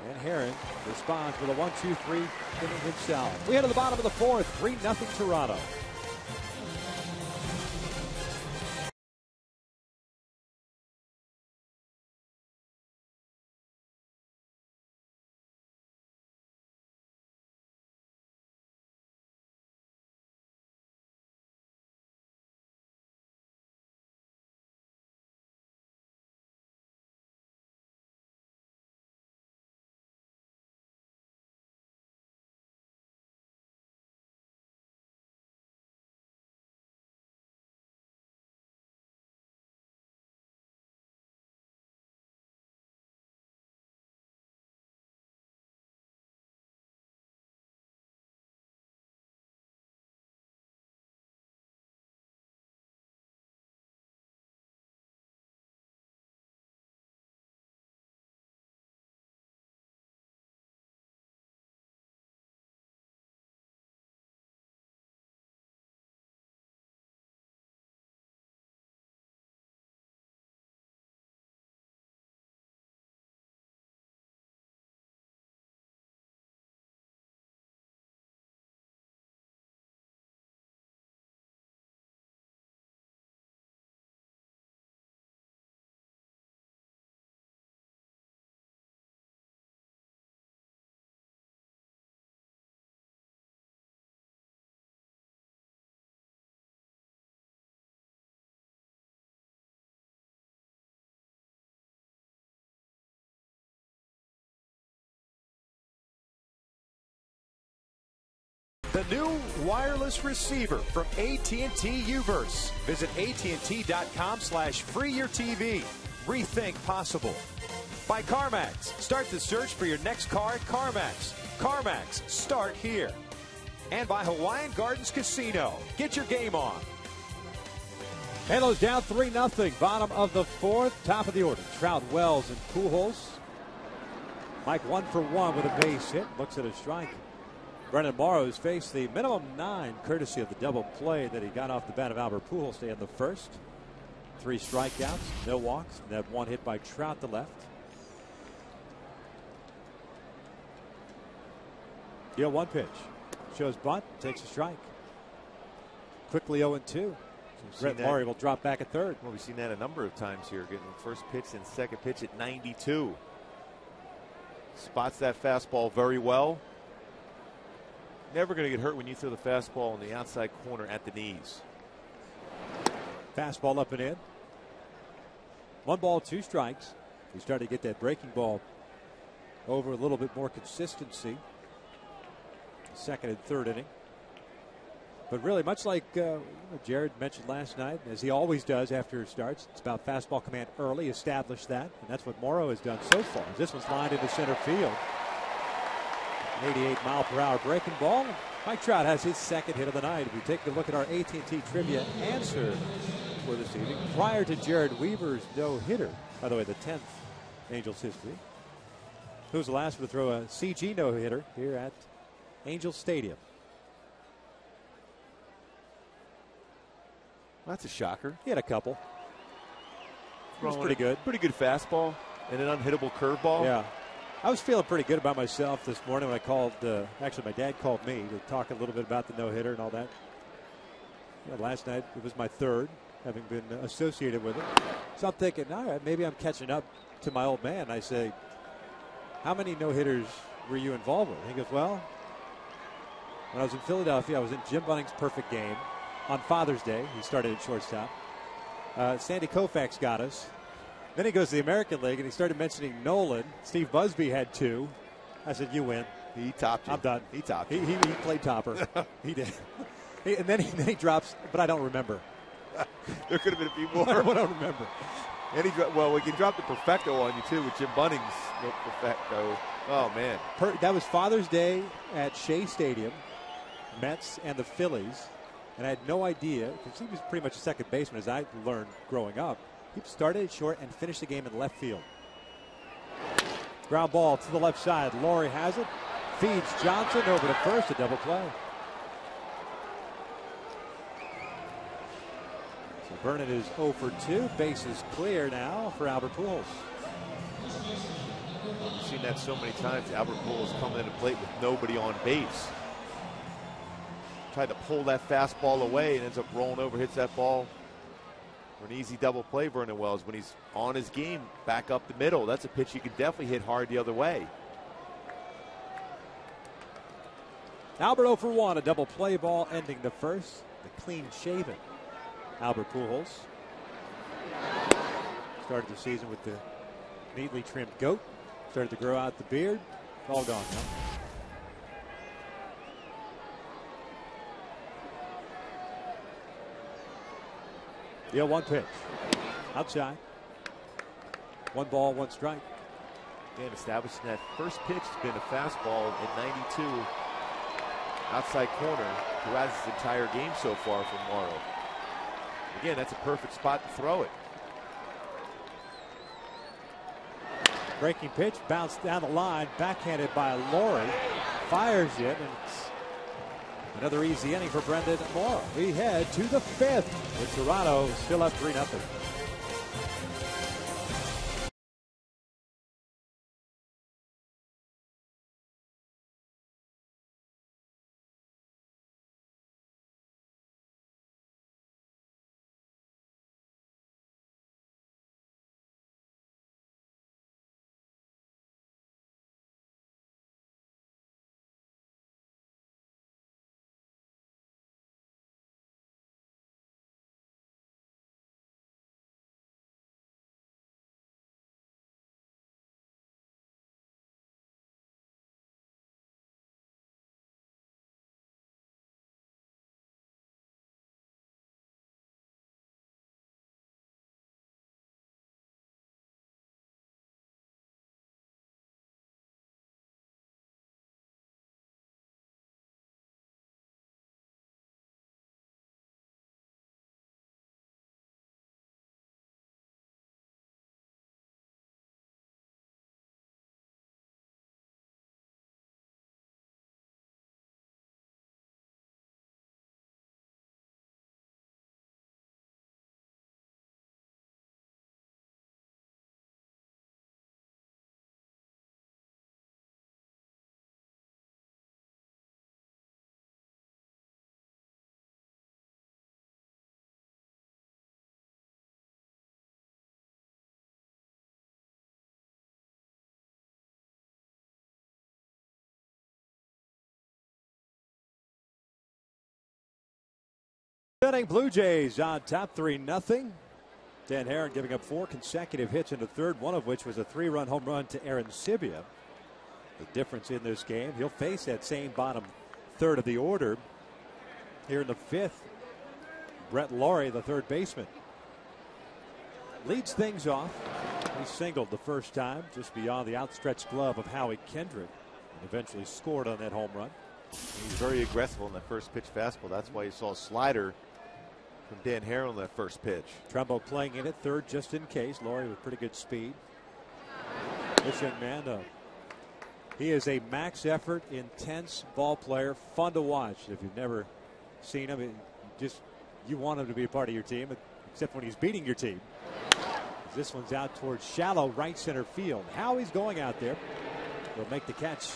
And Herron responds with a 1-2-3 inning himself. We head to the bottom of the fourth. 3-0 Toronto. The new wireless receiver from AT&T Uverse. Visit AT&T.com/freeyourtv. Rethink possible. By CarMax. Start the search for your next car at CarMax. CarMax. Start here. And by Hawaiian Gardens Casino. Get your game on. Halos down 3-0. Bottom of the fourth. Top of the order. Trout, Wells, and Pujols. Mike 1 for 1 with a base hit. Looks at a strike. Brennan Morrow's faced the minimum 9 courtesy of the double play that he got off the bat of Albert Pujols to end the first. 3 strikeouts, no walks, and that 1 hit by Trout to left. Yeah, 1 pitch. Shows bunt, takes a strike. Quickly 0-2. Brett Murray will drop back at third. Well, we've seen that a number of times here, getting first pitch and second pitch at 92. Spots that fastball very well. Never going to get hurt when you throw the fastball on the outside corner at the knees. Fastball up and in. 1 ball, 2 strikes. He's starting to get that breaking ball over a little bit more consistency. Second and third inning. But really, much like Jared mentioned last night, as he always does after it starts, it's about fastball command early, establish that. And that's what Morrow has done so far. This one's lined into center field. 88-mile-per-hour breaking ball. Mike Trout has his second hit of the night. If we take a look at our AT&T trivia answer for this evening, prior to Jared Weaver's no-hitter, by the way, the 10th Angels history, who was the last one to throw a CG no-hitter here at Angels Stadium? That's a shocker. He had a couple. It was pretty good. Pretty good fastball and an unhittable curveball. Yeah. I was feeling pretty good about myself this morning when I called. Actually, my dad called me to talk a little bit about the no-hitter and all that. Yeah, last night, it was my third, having been associated with it. So I'm thinking, all right, maybe I'm catching up to my old man. I say, how many no-hitters were you involved with? And he goes, well, when I was in Philadelphia, I was in Jim Bunning's perfect game. On Father's Day, he started at shortstop. Sandy Koufax got us. Then he goes to the American League, and he started mentioning Nolan. Steve Busby had 2. I said, you win. He topped you. I'm done. He topped you. He played topper. He did. And then he drops, but I don't remember. There could have been a few more. I don't remember. And he dropped the perfecto on you, too, with Jim Bunning's no perfecto. Oh, man. That was Father's Day at Shea Stadium, Mets and the Phillies. And I had no idea, because he was pretty much a second baseman, as I learned growing up. He started at short and finished the game in left field. Ground ball to the left side. Laurie has it. Feeds Johnson over to first, a double play. So Vernon is 0 for 2. Base is clear now for Albert Pujols. We've seen that so many times. Albert Pujols coming in the plate with nobody on base. Tried to pull that fastball away and ends up rolling over, hits that ball for an easy double play. Vernon Wells, when he's on his game, back up the middle. That's a pitch you can definitely hit hard the other way. Albert 0 for 1, a double play ball ending the first. The clean shaven Albert Pujols. Started the season with the neatly trimmed goat. Started to grow out the beard. It's all gone now. Yeah, 1 pitch. Outside. 1 ball, 1 strike. Again, establishing that first pitch has been a fastball at 92. Outside corner throughout his entire game so far from Morrow. Again, that's a perfect spot to throw it. Breaking pitch, bounced down the line, backhanded by Laurie. Fires it, and it's another easy inning for Brendan Morrow. We head to the 5th, with Toronto still up 3-0. Inning, Blue Jays on top 3-0. Dan Herron giving up 4 consecutive hits in the third, one of which was a 3-run home run to Aaron Sibia. The difference in this game, he'll face that same bottom third of the order here in the 5th. Brett Laurie, the third baseman, leads things off. He singled the first time just beyond the outstretched glove of Howie Kendrick and eventually scored on that home run. He was very aggressive on that first pitch fastball. That's why you saw a slider from Dan Harrell on that first pitch. Trumbo playing in at third just in case. Laurie with pretty good speed. This young man, he is a max effort, intense ball player, fun to watch. If you've never seen him, you want him to be a part of your team, except when he's beating your team. This one's out towards shallow right center field. Howie's going out there. Will make the catch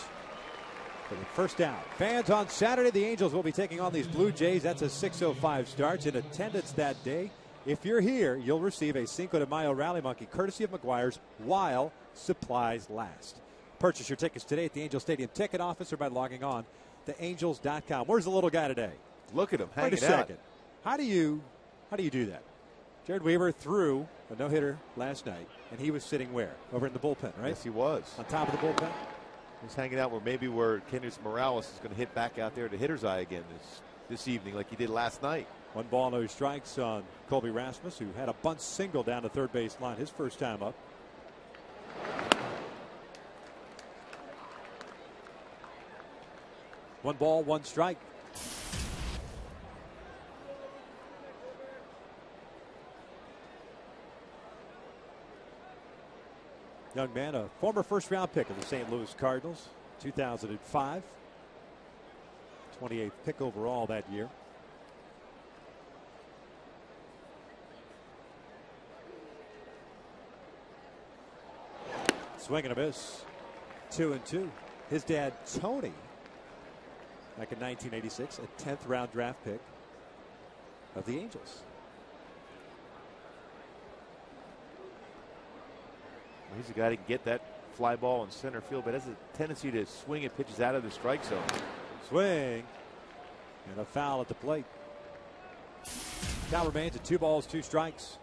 for the first down. Fans, on Saturday, the Angels will be taking on these Blue Jays. That's a 6:05 start. In attendance that day, if you're here, you'll receive a Cinco de Mayo Rally Monkey courtesy of McGuire's while supplies last. Purchase your tickets today at the Angel Stadium ticket office or by logging on to angels.com. Where's the little guy today? Look at him hanging Wait a second. How do you do that? Jared Weaver threw a no-hitter last night, and he was sitting where? Over in the bullpen, right? Yes, he was. On top of the bullpen? He's hanging out where Kendrys Morales is going to hit back out there to hitter's eye again this evening like he did last night. 1 ball, no strikes on Colby Rasmus, who had a bunt single down the third base line his first time up. One ball, 1 strike. Young man, a former first-round pick of the St. Louis Cardinals, 2005. 28th pick overall that year. Swing and a miss. 2-2. His dad, Tony, back in 1986, a 10th round draft pick of the Angels. He's a guy that can get that fly ball in center field, but has a tendency to swing at pitches out of the strike zone. Swing and a foul at the plate. Count remains at 2 balls, 2 strikes.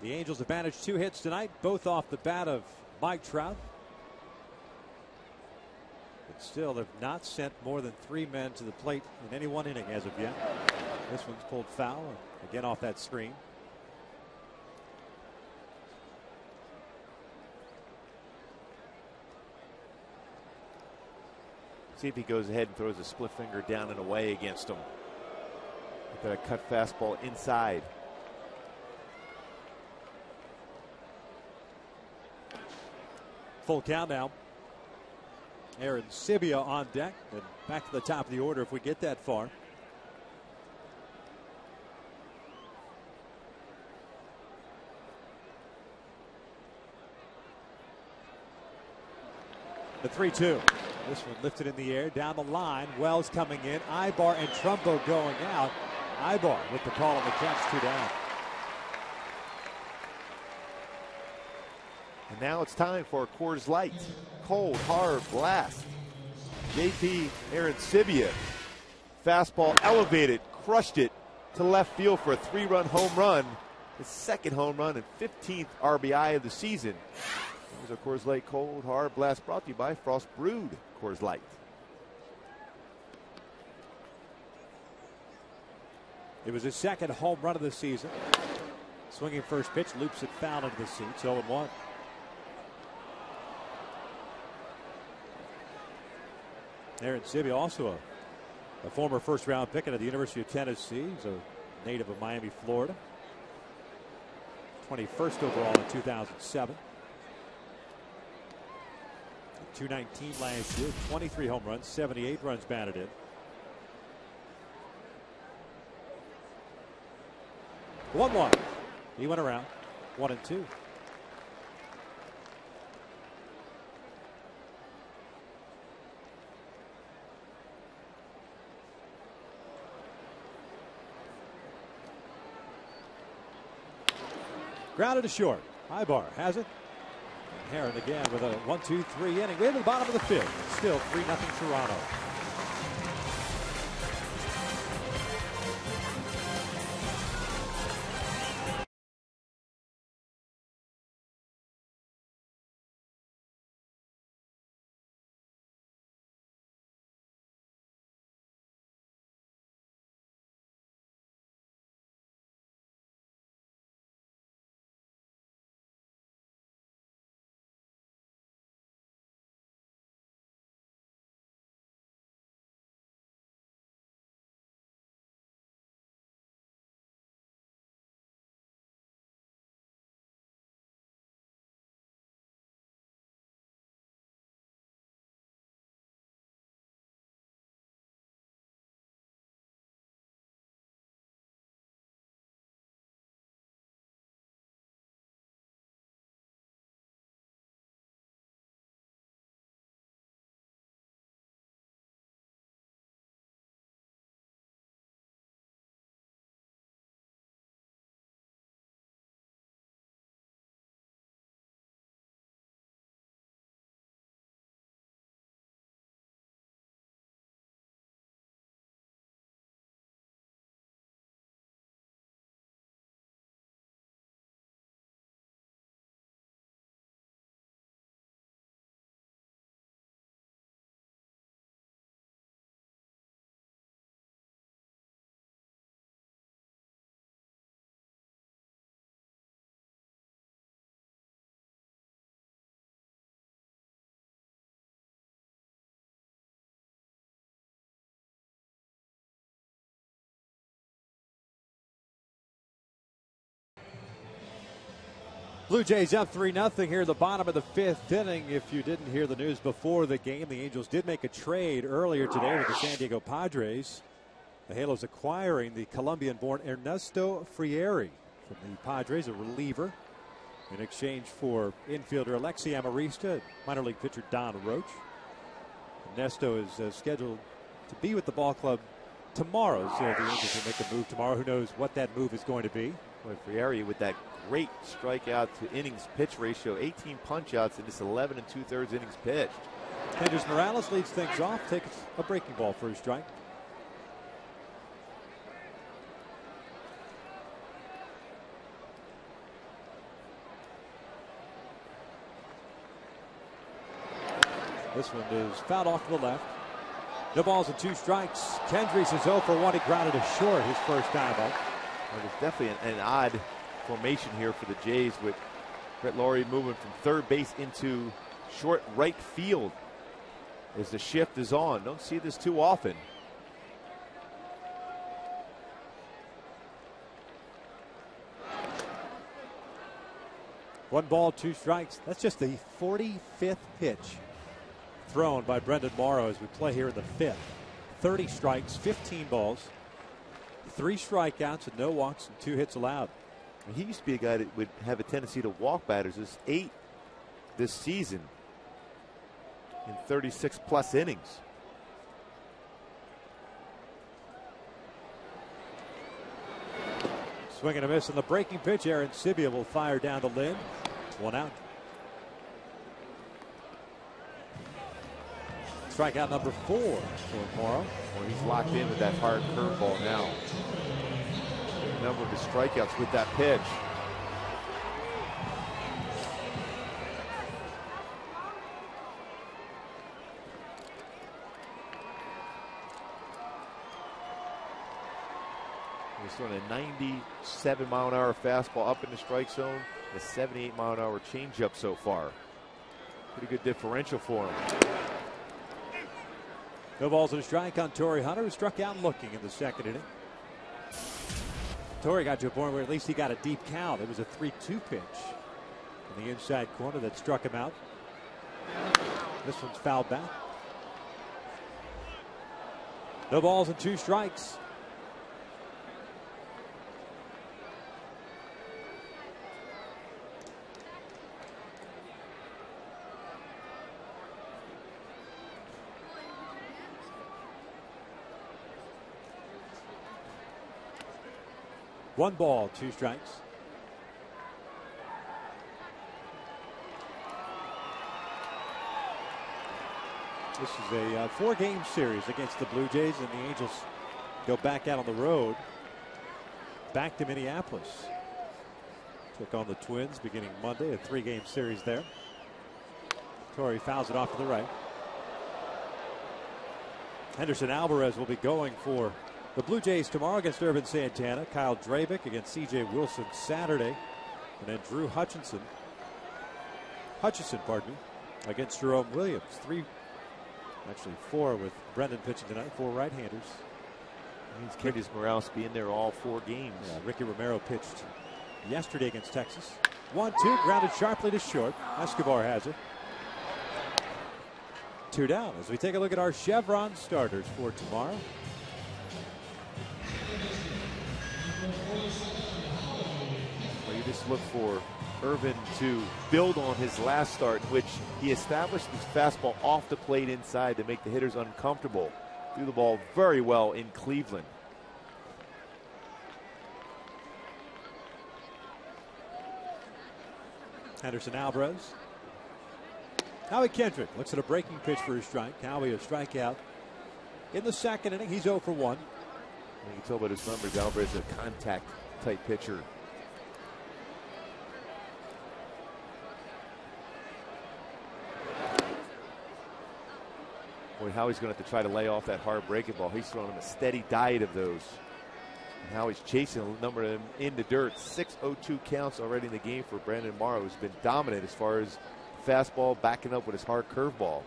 The Angels have managed 2 hits tonight, both off the bat of Mike Trout. But still have not sent more than 3 men to the plate in any one inning as of yet. This one's pulled foul, again off that screen. See if he goes ahead and throws a split finger down and away against him. With that cut fastball inside. Full count now. Aaron Sibia on deck and back to the top of the order if we get that far. The 3-2. This one lifted in the air down the line. Wells coming in. Ibar and Trumbo going out. Ibar with the call on the catch, 2 down. And now it's time for a Coors Light cold hard blast. JP Aaron Sibia, fastball elevated, crushed it to left field for a 3-run home run. His 2nd home run and 15th RBI of the season. There's a Coors Light cold hard blast brought to you by Frost Brewed Coors Light. It was his 2nd home run of the season. Swinging first pitch, loops it foul into the seats, 0-1. Aaron Sibia, also a former first-round pick out of the University of Tennessee. He's a native of Miami, Florida. 21st overall in 2007. 219 last year, 23 home runs, 78 runs batted in. 1-1. He went around. 1-2. Grounded to short. Ibar has it. Herron again with a 1-2-3 inning. We're in the bottom of the 5th. Still 3-0 Toronto. Blue Jays up 3-0 here at the bottom of the 5th inning. If you didn't hear the news before the game, the Angels did make a trade earlier today with the San Diego Padres. The Halos acquiring the Colombian-born Ernesto Frieri from the Padres, a reliever, in exchange for infielder Alexi Amarista, minor league pitcher Don Roach. Ernesto is scheduled to be with the ball club tomorrow, so the Angels will make a move tomorrow. Who knows what that move is going to be. Boy, Frieri with that great strikeout to innings pitch ratio, 18 punch-outs in this 11 2/3 innings pitched. Kendrys Morales leads things off, takes a breaking ball for a strike. This one is fouled off to the left. No balls and 2 strikes. Kendrys is 0 for 1. He grounded it short his first time up. Well, it's definitely an odd formation here for the Jays, with Brett Lawrie moving from third base into short right field as the shift is on. Don't see this too often. One ball, 2 strikes. That's just the 45th pitch thrown by Brendan Morrow as we play here in the 5th. 30 strikes, 15 balls, 3 strikeouts, and no walks, and 2 hits allowed. He used to be a guy that would have a tendency to walk batters. There's 8 this season in 36+ innings. Swing and a miss on the breaking pitch. Aaron Sibia will fire down the limb. 1 out. Strikeout number 4 for Morrow. Well, he's locked in with that hard curveball now. Number of his strikeouts with that pitch. He's throwing a 97-mile-an-hour fastball up in the strike zone, a 78-mile-an-hour changeup so far. Pretty good differential for him. No balls and a strike on Torrey Hunter, who struck out looking in the 2nd inning. Torrey got to a point where at least he got a deep count. It was a 3-2 pitch in the inside corner that struck him out. This one's fouled back. No balls and 2 strikes. One ball, 2 strikes. This is a 4-game series against the Blue Jays, and the Angels go back out on the road, back to Minneapolis. Took on the Twins beginning Monday, a 3-game series there. Torrey fouls it off to the right. Henderson Alvarez will be going for the Blue Jays tomorrow against Irvin Santana. Kyle Drabick against C.J. Wilson Saturday. And then Drew Hutchison, against Jerome Williams. 4 with Brendan pitching tonight, 4 right-handers. Means Kendrys Morales be in there all 4 games. Yeah, Ricky Romero pitched yesterday against Texas. 1-2, grounded sharply to short. Escobar has it. 2 down as we take a look at our Chevron starters for tomorrow. Well, you just look for Irvin to build on his last start, in which he established his fastball off the plate inside to make the hitters uncomfortable. Threw the ball very well in Cleveland. Henderson Alvarez. Howie Kendrick looks at a breaking pitch for his strike. Howie a strikeout in the 2nd inning. He's 0 for 1. You can tell by his numbers, Alvarez is a contact-type pitcher. Boy, Howie's going to have to try to lay off that hard breaking ball. He's throwing him a steady diet of those. And Howie's chasing a number of them in the dirt. 6-0-2 counts already in the game for Brandon Morrow, who's been dominant as far as fastball backing up with his hard curveball.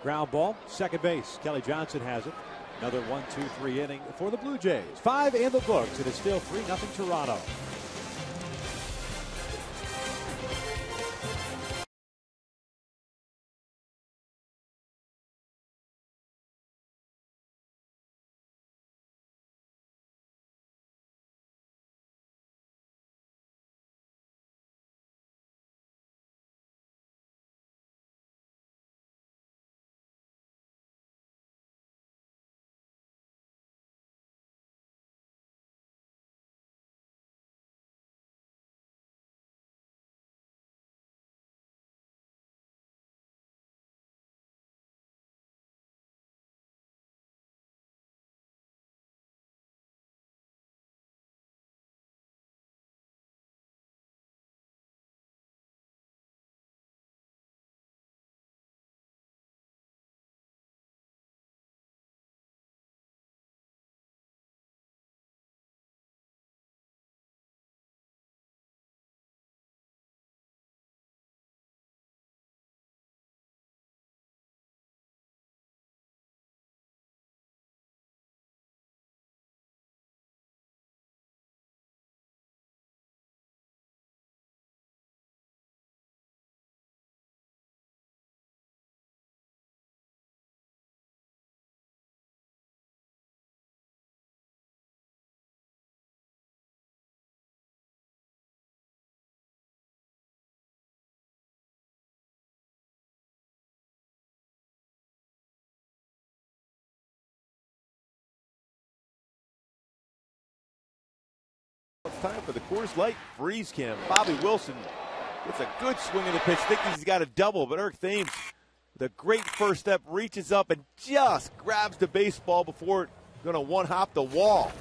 Ground ball, second base. Kelly Johnson has it. Another 1-2-3 inning for the Blue Jays. 5 in the books. It is still 3-0 Toronto. It's time for the Coors Light freeze cam. Bobby Wilson gets a good swing of the pitch, thinking he's got a double, but Eric Thames, with a great first step, reaches up and just grabs the baseball before it's going to one-hop the wall.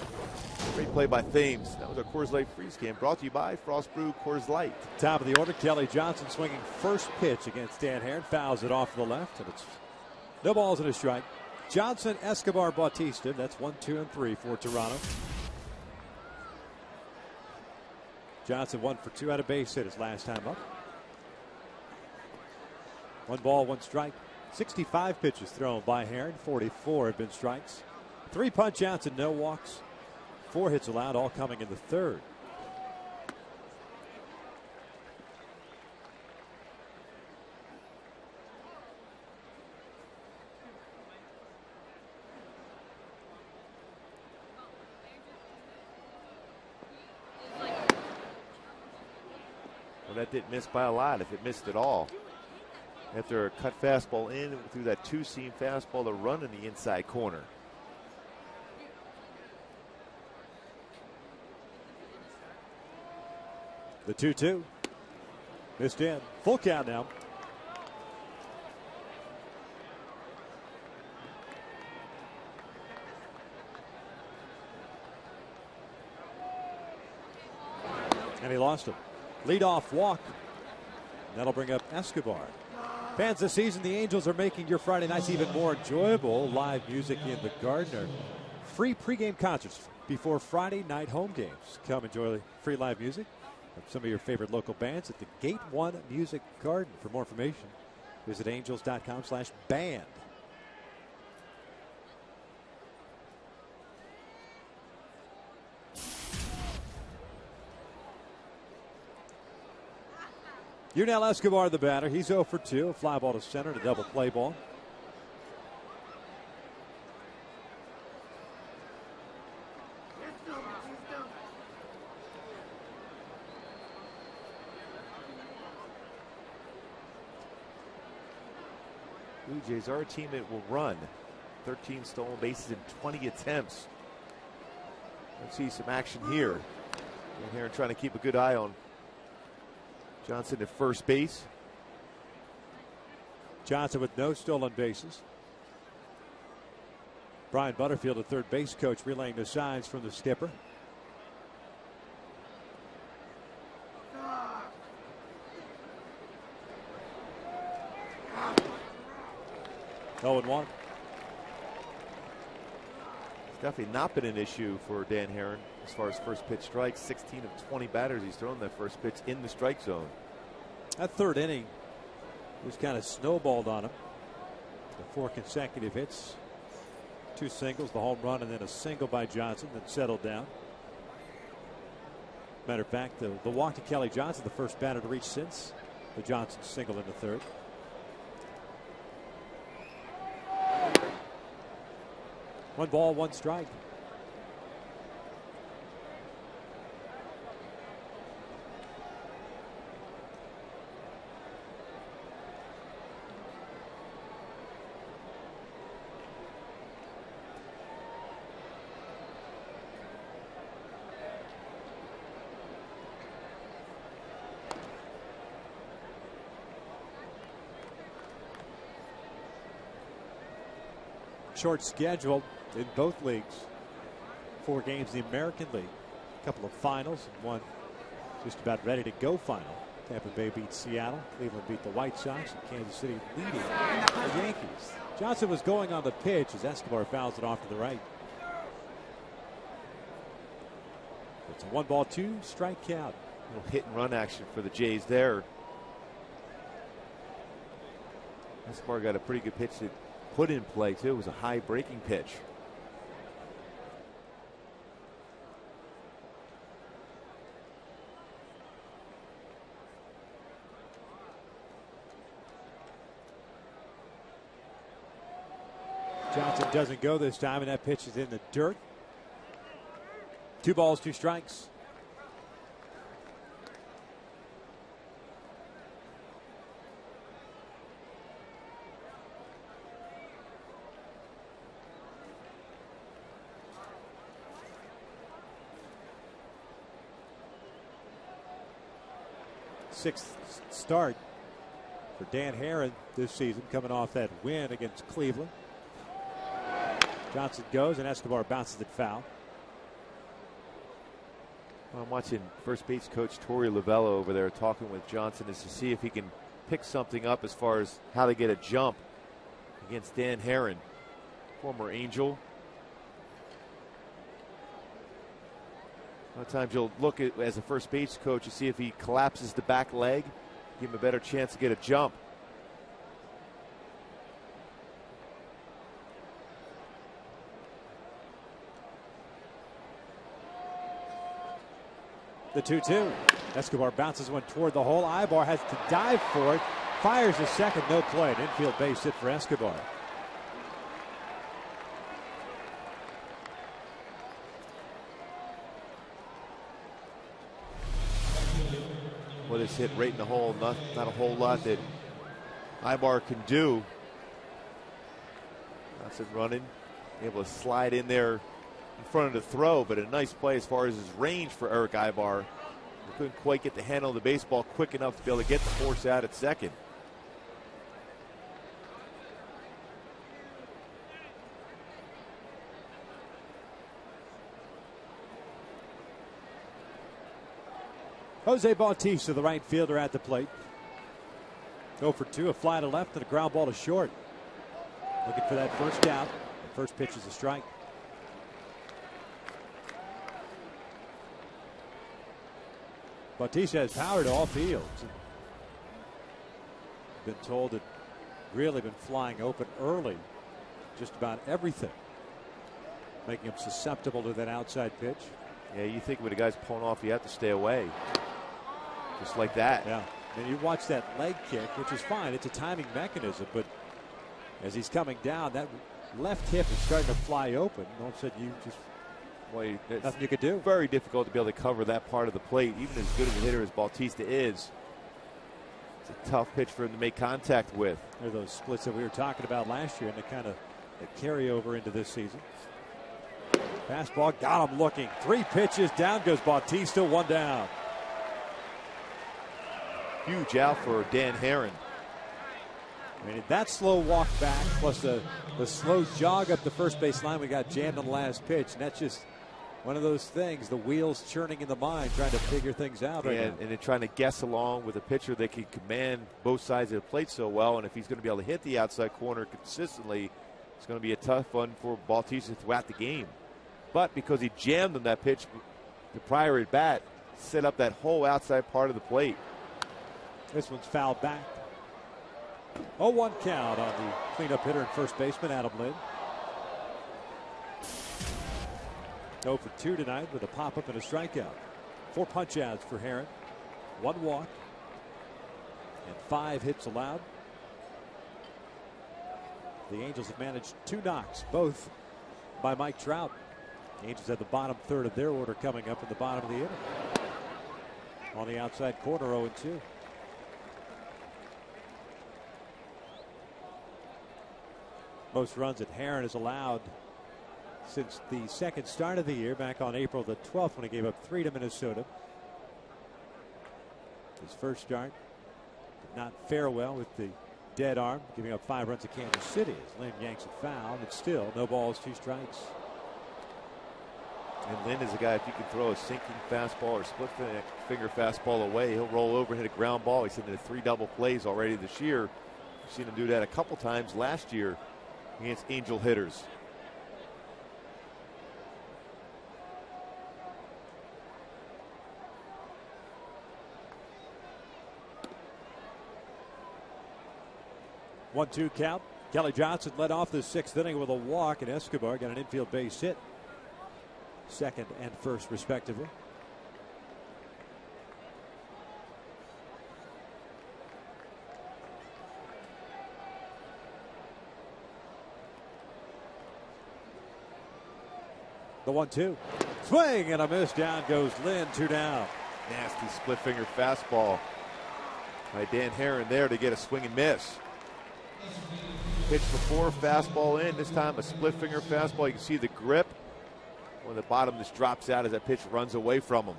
Great play by Thames. That was our Coors Light freeze cam, brought to you by Frost Brew Coors Light. Top of the order, Kelly Johnson swinging first pitch against Dan Haren. Fouls it off to the left, and it's no balls and a strike. Johnson, Escobar, Bautista. That's 1, 2, and 3 for Toronto. Johnson 1 for 2 out of base hit his last time up. 1 ball, 1 strike. 65 pitches thrown by Haren. 44 have been strikes. 3 punch outs and no walks. 4 hits allowed, all coming in the third. Well, that didn't miss by a lot, if it missed at all. After a cut fastball in through that two-seam fastball to run in the inside corner. The 2-2. Missed in. Full count now. And he lost him. Leadoff walk. That'll bring up Escobar. Fans, this season the Angels are making your Friday nights even more enjoyable. Live music in the Garden. Free pregame concerts before Friday night home games. Come enjoy free live music from some of your favorite local bands at the Gate 1 Music Garden. For more information, visit angels.com/band. Yunel Escobar, the batter. He's 0 for 2. A fly ball to center and a double play ball. Blue Jays are a team that will run. 13 stolen bases in 20 attempts. Let's see some action here. And here trying to keep a good eye on Johnson at first base. Johnson with no stolen bases. Brian Butterfield, the third base coach, relaying the signs from the skipper. Oh, and 1. It's definitely not been an issue for Dan Haren as far as first pitch strikes. 16 of 20 batters he's thrown that first pitch in the strike zone. That third inning was kind of snowballed on him. The 4 consecutive hits, 2 singles, the home run, and then a single by Johnson that settled down. Matter of fact, the walk to Kelly Johnson, the first batter to reach since the Johnson single in the 3rd. One ball, 1 strike. Short schedule in both leagues. 4 games in the American League, a couple of finals, and one just about ready to go final. Tampa Bay beat Seattle, Cleveland beat the White Sox, and Kansas City leading the Yankees. Johnson was going on the pitch as Escobar fouls it off to the right. It's a 1-2 strike count. A little hit and run action for the Jays there. Escobar got a pretty good pitch to put in play too. It was a high breaking pitch. Johnson doesn't go this time, and that pitch is in the dirt. 2 balls, 2 strikes. Sixth start for Dan Herron this season, coming off that win against Cleveland. Johnson goes, and Escobar bounces it foul. I'm watching first base coach Torey Lovullo over there talking with Johnson as to see if he can pick something up as far as how to get a jump against Dan Herron, former Angel. A lot of times you'll look at, as a first base coach, to see if he collapses the back leg, give him a better chance to get a jump. The 2-2. Escobar bounces one toward the hole. Ibar has to dive for it. Fires a second, no play. An infield base hit for Escobar. Well, this hit right in the hole. Not a whole lot that Ibar can do. Johnson running, able to slide in there in front of the throw, but a nice play as far as his range for Eric Ibar. He couldn't quite get the handle of the baseball quick enough to be able to get the force out at second. Jose Bautista, the right fielder, at the plate. 0 for 2, a fly to left and a ground ball to short. Looking for that first out. The first pitch is a strike. Bautista has power to all fields. Been told that really been flying open early, just about everything, making him susceptible to that outside pitch. Yeah, you think when a guy's pulling off, you have to stay away. Just like that. Yeah. And you watch that leg kick, which is fine. It's a timing mechanism, but as he's coming down, that left hip is starting to fly open. And all of a sudden, you just, nothing you could do. Very difficult to be able to cover that part of the plate, even as good of a hitter as Bautista is. It's a tough pitch for him to make contact with. They're those splits that we were talking about last year, and they kind of carry over into this season. Fastball, got him looking. 3 pitches, down goes Bautista, 1 down. Huge out for Dan Herron. I mean, that slow walk back plus the slow jog up the first base line, we got jammed on the last pitch, and that's just one of those things, the wheels churning in the mind, trying to figure things out right now. And then trying to guess along with a pitcher that can command both sides of the plate so well, and if he's going to be able to hit the outside corner consistently, it's going to be a tough one for Bautista throughout the game. But because he jammed on that pitch the prior at bat, set up that whole outside part of the plate. This one's fouled back. 0-1 count on the cleanup hitter and first baseman, Adam Lind. 0 for 2 tonight with a pop-up and a strikeout. 4 punch-outs for Herron. 1 walk. And 5 hits allowed. The Angels have managed 2 knocks, both by Mike Trout. The Angels have the bottom third of their order coming up in the bottom of the inning. On the outside corner, 0-2. Most runs that Herron has allowed since the second start of the year, back on April the 12th when he gave up 3 to Minnesota. His first start did not fare well with the dead arm, giving up 5 runs to Kansas City as Lynn yanks a foul, and still no balls, 2 strikes. And Lynn is a guy, if you can throw a sinking fastball or split finger fastball away, he'll roll over and hit a ground ball. He's hitting 3 double plays already this year. We've seen him do that a couple times last year against Angel hitters. One-two count. Kelly Johnson led off the 6th inning with a walk, and Escobar got an infield base hit. Second and first, respectively. The 1-2. Swing and a miss. Down goes Lynn. 2 down. Nasty split finger fastball by Dan Herron there to get a swing and miss. Pitch before, fastball in. This time a split finger fastball. You can see the grip when the bottom just drops out as that pitch runs away from him.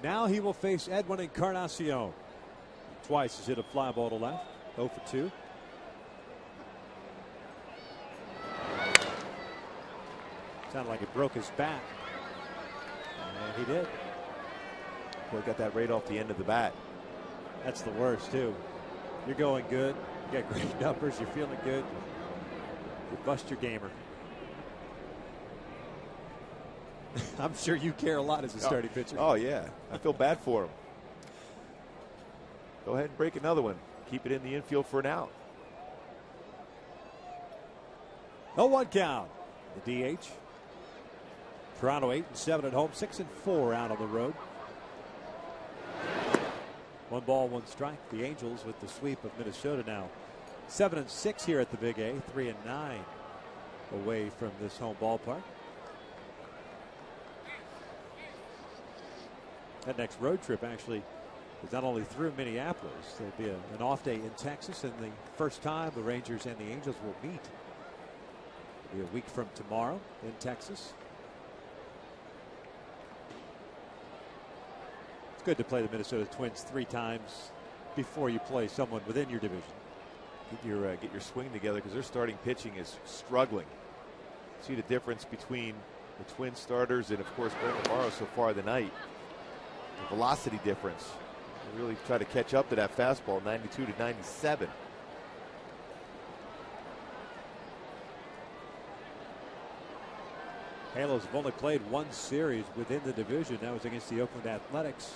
Now he will face Edwin Encarnacion. Twice has hit a fly ball to left. 0 for 2. Sounded like it broke his bat. And he did. Boy, got that right off the end of the bat. That's the worst, too. You're going good. You got great numbers. You're feeling good. You bust your gamer. I'm sure you care a lot as a starting pitcher. Oh, yeah. I feel bad for him. Go ahead and break another one. Keep it in the infield for an out. 0-1 count. The DH. Toronto 8-7 at home, 6-4 out on the road. 1 ball, 1 strike. The Angels with the sweep of Minnesota now 7-6 here at the Big A, 3-9 away from this home ballpark. That next road trip actually is not only through Minneapolis. There'll be an off day in Texas, and the first time the Rangers and the Angels will meet. It'll be a week from tomorrow in Texas. It's good to play the Minnesota Twins 3 times before you play someone within your division. Get your swing together, because their starting pitching is struggling. See the difference between the Twin starters and, of course, Brent Navarro so far tonight. The velocity difference. They really try to catch up to that fastball, 92 to 97. Halos have only played 1 series within the division. That was against the Oakland Athletics.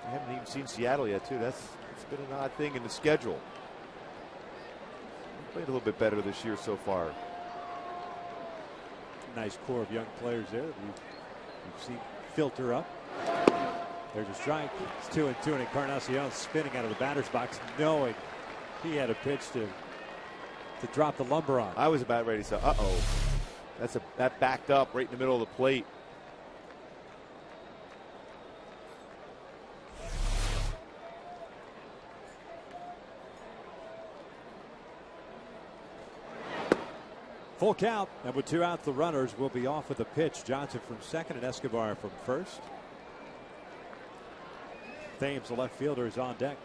I haven't even seen Seattle yet, too. It's been an odd thing in the schedule. Played a little bit better this year so far. Nice core of young players there that we've seen filter up. There's a strike. It's 2-2, and Encarnacion spinning out of the batter's box, knowing he had a pitch to drop the lumber on. I was about ready to say, uh-oh. That backed up right in the middle of the plate. Full count, and with 2 outs, the runners will be off with a pitch. Johnson from second and Escobar from first. Thames, the left fielder, is on deck.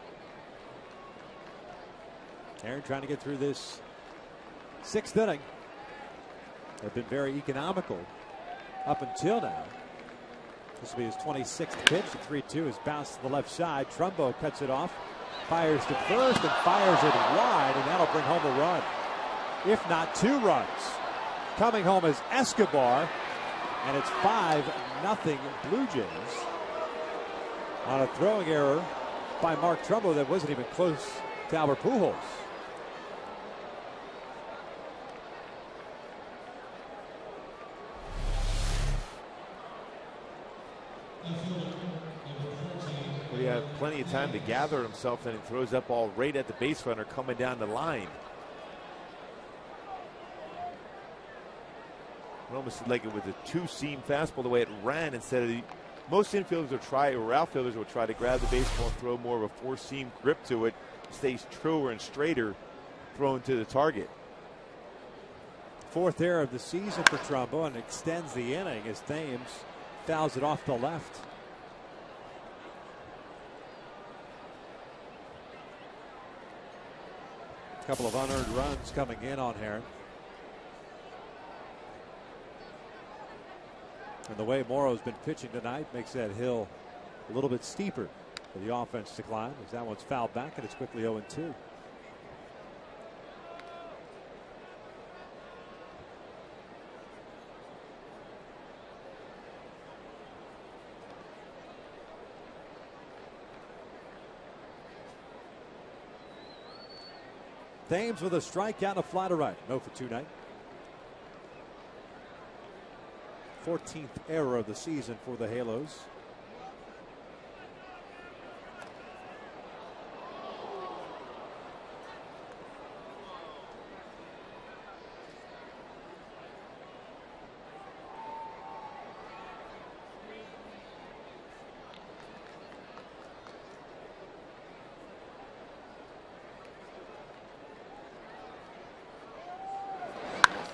Aaron trying to get through this 6th inning. They've been very economical up until now. This will be his 26th pitch. The 3-2 is bounced to the left side. Trumbo cuts it off, fires to first, and fires it wide, and that'll bring home a run, if not 2 runs. Coming home is Escobar, and it's 5-0 Blue Jays. on a throwing error by Mark Trumbo that wasn't even close to Albert Pujols. Well, he had plenty of time to gather himself, and he throws that ball right at the base runner coming down the line. It almost like it was a two-seam fastball the way it ran instead of most infielders would try, or outfielders would try to grab the baseball and throw more of a four-seam grip to it. It stays truer and straighter thrown to the target. Fourth error of the season for Trumbo, and extends the inning as Thames fouls it off the left. A couple of unearned runs coming in on Heron. And the way Morrow's been pitching tonight makes that hill a little bit steeper for the offense to climb, as that one's fouled back and it's quickly 0-2. Thames with a strikeout and a fly to right. 0 for 2 night. 14th error of the season for the Halos.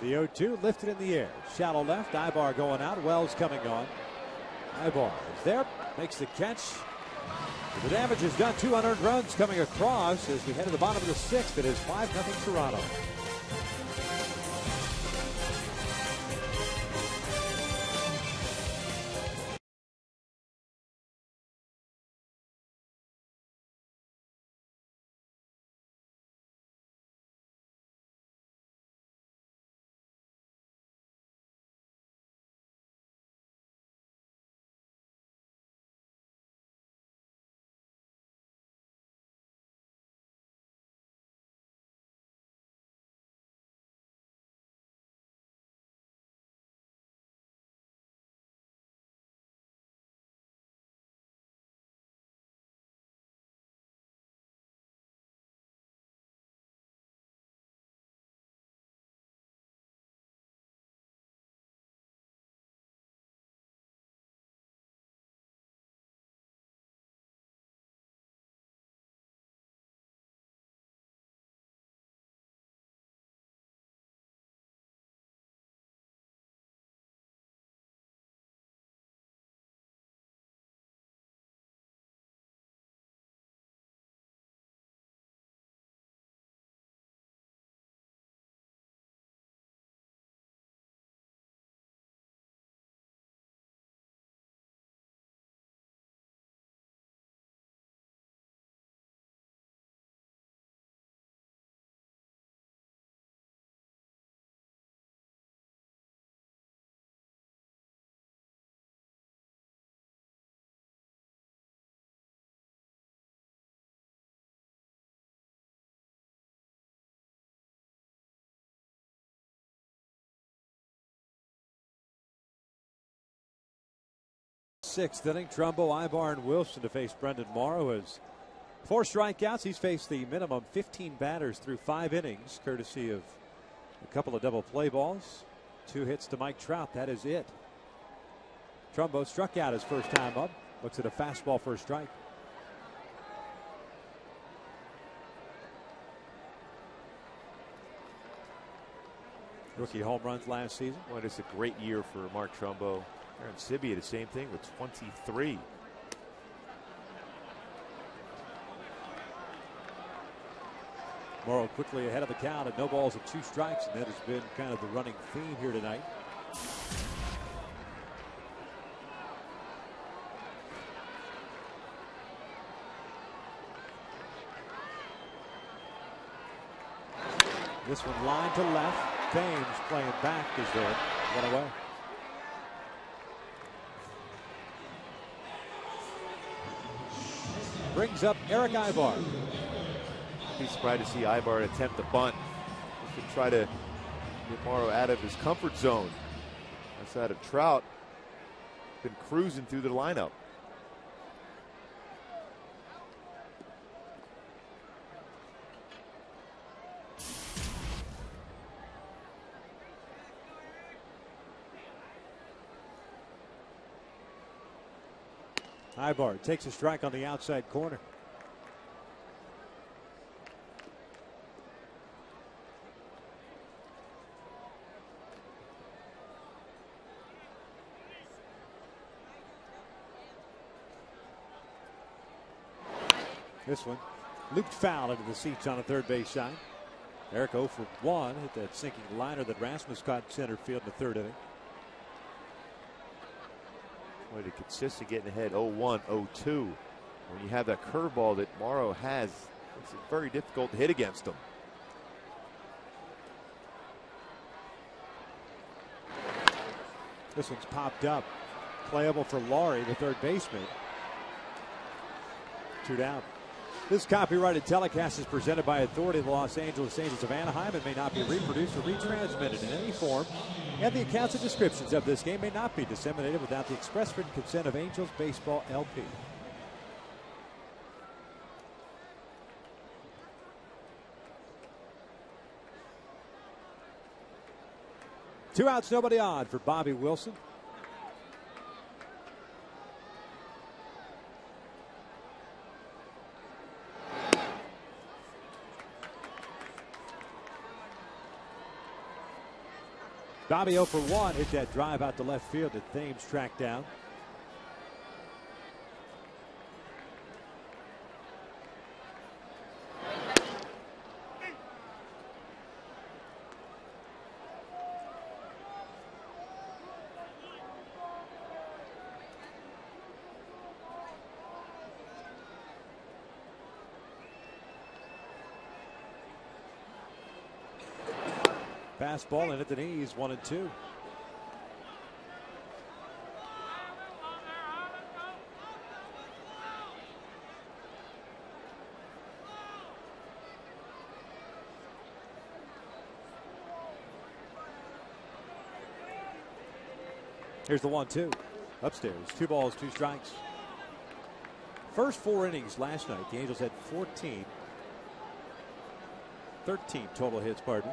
The 0-2 lifted in the air. Shallow left. Ibar going out. Wells coming on. Ibar is there. Makes the catch. The damage is done. 2 unearned runs coming across as we head to the bottom of the 6th. It is 5-0 Toronto. Sixth inning, Trumbo, Ibar, and Wilson to face Brendan Morrow. Has 4 strikeouts. He's faced the minimum 15 batters through 5 innings, courtesy of a couple of double play balls. 2 hits to Mike Trout. That is it. Trumbo struck out his first time up. Looks at a fastball for a strike. Rookie home runs last season. Well, it's a great year for Mark Trumbo. Aaron Sibia, the same thing with 23. Morrow quickly ahead of the count at no balls and 2 strikes, and that has been kind of the running theme here tonight. This one line to left. Thames playing back is there. 1 away. brings up Eric Ibar. I'd be surprised to see Ibar attempt a bunt just to try to get Morrow out of his comfort zone. Outside of Trout, been cruising through the lineup. Ibar takes a strike on the outside corner. This one looped foul into the seats on the third base side. Eric 0 for 1, hit that sinking liner that Rasmus caught center field in the third inning. Way to consistent getting ahead 0-1, 0-2. When you have that curveball that Morrow has, it's very difficult to hit against him. This one's popped up. Playable for Laurie, the third baseman. 2 down. This copyrighted telecast is presented by authority of the Los Angeles Angels of Anaheim and may not be reproduced or retransmitted in any form. And the accounts and descriptions of this game may not be disseminated without the express written consent of Angels Baseball LP. Two outs, nobody on for Bobby Wilson. Bobby 0 for 1, hit that drive out to left field that Thames tracked down. Fastball in at the knees, 1-2. Here's the 1-2. Upstairs, 2 balls, 2 strikes. First 4 innings last night, the Angels had 13 total hits, pardon.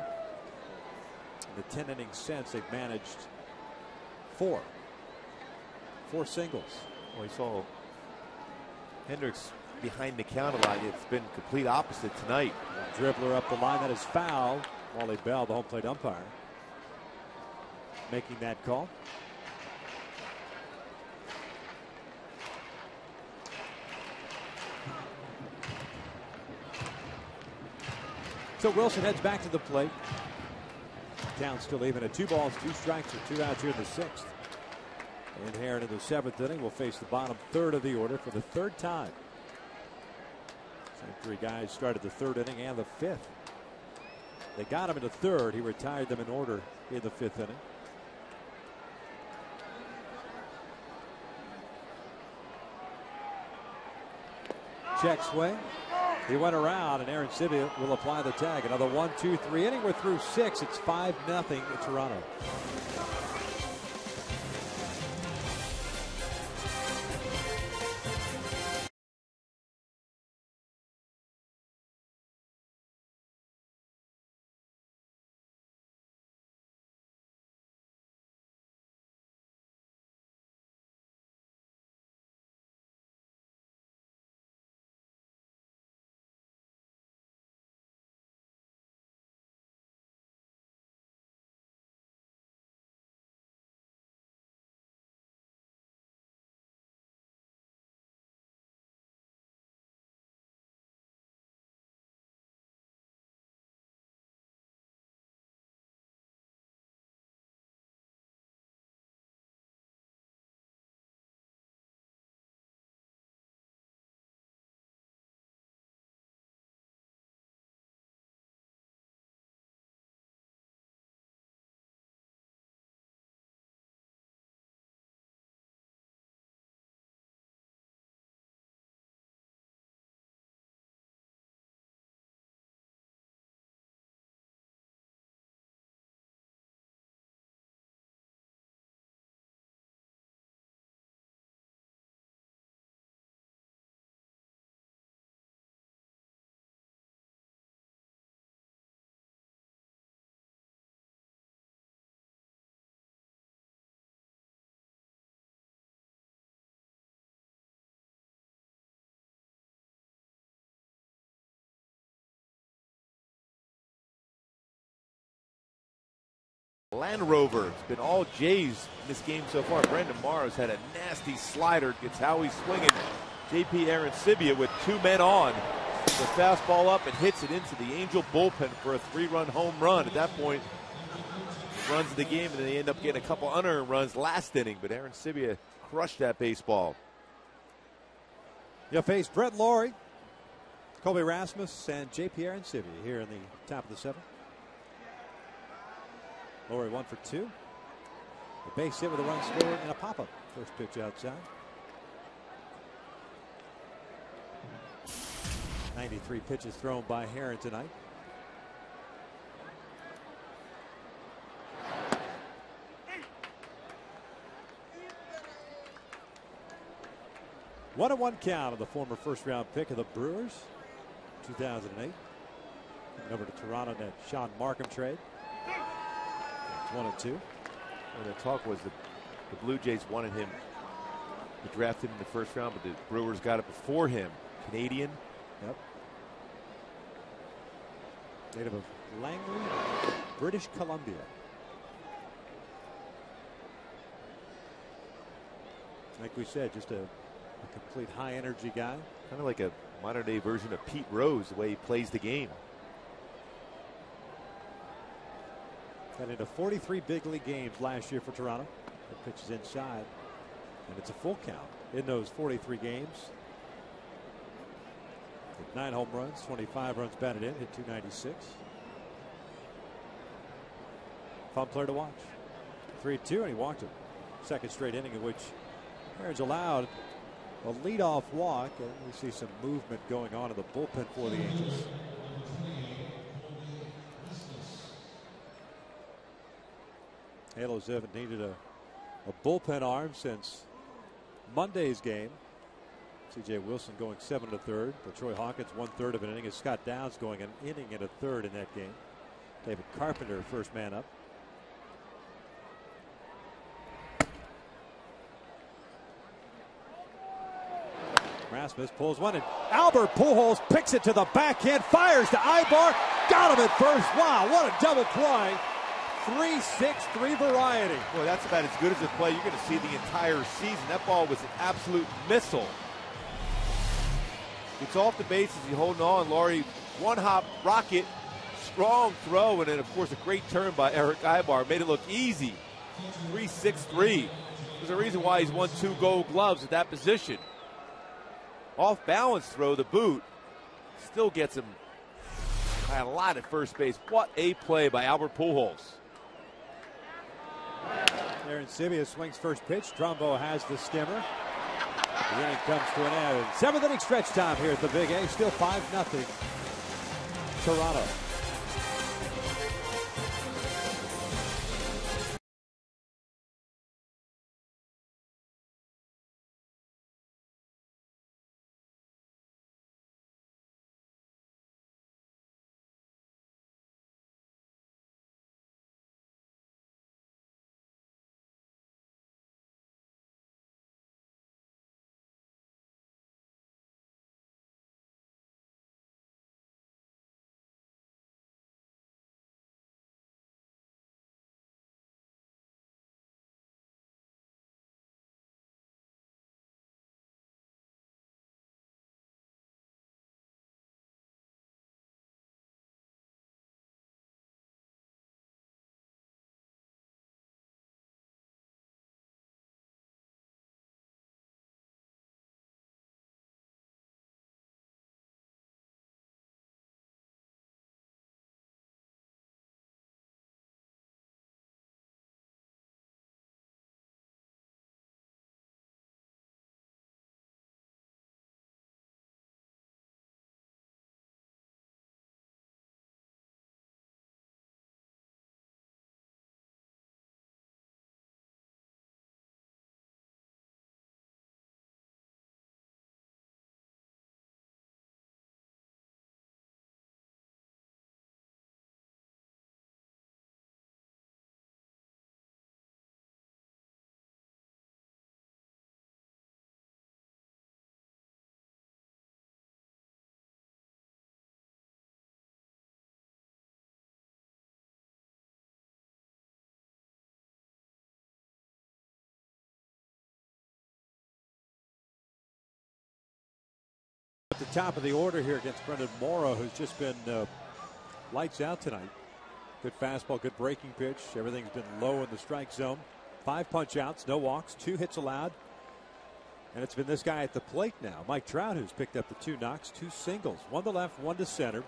In the 10 innings since, they've managed 4 singles. Well, we saw Hendricks behind the count a lot. It's been complete opposite tonight. Dribbler up the line, that is foul. Wally Bell, the home plate umpire, making that call. So Wilson heads back to the plate. Count still even at 2 balls, 2 strikes, and 2 outs here in the 6th. And here in the 7th inning, will face the bottom third of the order for the 3rd time. Same 3 guys started the 3rd inning and the 5th. They got him in the 3rd. He retired them in order in the 5th inning. Check swing. He went around, and Aaron Sivia will apply the tag. Another 1, 2, 3 inning. We're through 6. It's 5-0 Toronto. Land Rover. It's been all Jays in this game so far. Brandon Morrow's had a nasty slider. Gets Howie swinging. JP Arancibia with 2 men on. The fastball up and hits it into the Angel bullpen for a 3-run home run. At that point, runs the game, and then they end up getting a couple unearned runs last inning. But Arancibia crushed that baseball. You'll face Brett Laurie, Colby Rasmus, and JP Arancibia here in the top of the 7th. Laurie 1 for 2. The base hit with a run scored and a pop-up. First pitch outside. 93 pitches thrown by Herron tonight. One and one count of the former first-round pick of the Brewers, 2008. Coming over to Toronto in that Sean Markham trade. It's 1 and 2. Well, the talk was that the Blue Jays wanted him to draft him in the first round, but the Brewers got it before him. Canadian. Yep. Native of Langley, British Columbia. Like we said, just a complete high energy guy. Kind of like a modern day version of Pete Rose, the way he plays the game. Got into 43 big league games last year for Toronto. The pitch is inside, and it's a full count in those 43 games. 9 home runs, 25 runs batted in, hit .296. Fun player to watch. 3-2, and he walked him. Second straight inning in which Herron's allowed a leadoff walk, and we see some movement going on in the bullpen for the Angels. Halos haven't needed a bullpen arm since Monday's game. C.J. Wilson going 7 1/3. But Troy Hawkins 1/3 of an inning. As Scott Downs going an inning and a third in that game. David Carpenter first man up. Rasmus pulls one, and Albert Pujols picks it to the backhand, fires to Ibar, got him at first. Wow, what a double play. 3-6-3 variety. Boy, that's about as good as a play you're going to see the entire season. That ball was an absolute missile. It's off the bases, he's holding on. Laurie, one-hop rocket, strong throw, and then, of course, a great turn by Eric Ibar. Made it look easy. 3-6-3. There's a reason why he's won 2 gold gloves at that position. Off-balance throw, the boot, still gets him by a lot at first base. What a play by Albert Pujols. Arancibia swings first pitch. Trumbo has the stimmer. The inning comes to an end. 7th inning stretch time here at the Big A. Still 5-0 Toronto. At the top of the order here against Brendan Morrow, who's just been lights out tonight. Good fastball, good breaking pitch. Everything's been low in the strike zone. 5 punch outs, no walks, 2 hits allowed. And it's been this guy at the plate now, Mike Trout, who's picked up the 2 knocks, 2 singles, 1 to left, 1 to center.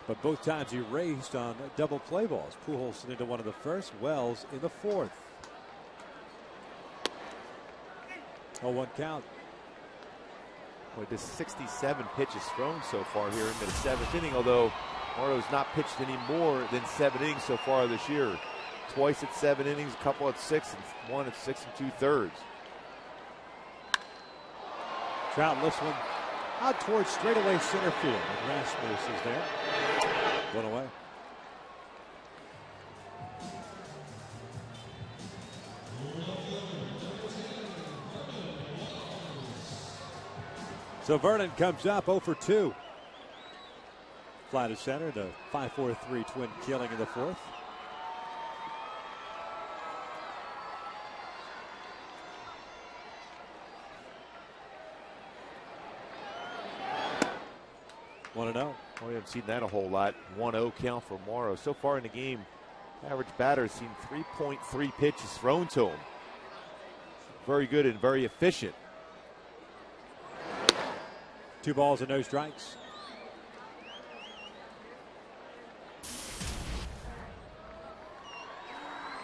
But both times he raced on double play balls. Pujols into one of the first, Wells in the 4th. 0-1 count. Boy, just 67 pitches thrown so far here into the 7th inning, although Morrow's not pitched any more than 7 innings so far this year. Twice at 7 innings, a couple at 6, and 1 at 6 2/3. Trout lifts one out towards straightaway center field. And Rasmus is there. 1 away. So Vernon comes up 0 for 2. Fly to center, the 5-4-3 twin killing in the 4th. One 0. Well, we haven't seen that a whole lot. 1-0 count for Morrow. So far in the game, average batter has seen 3.3 pitches thrown to him. Very good and very efficient. 2 balls and no strikes.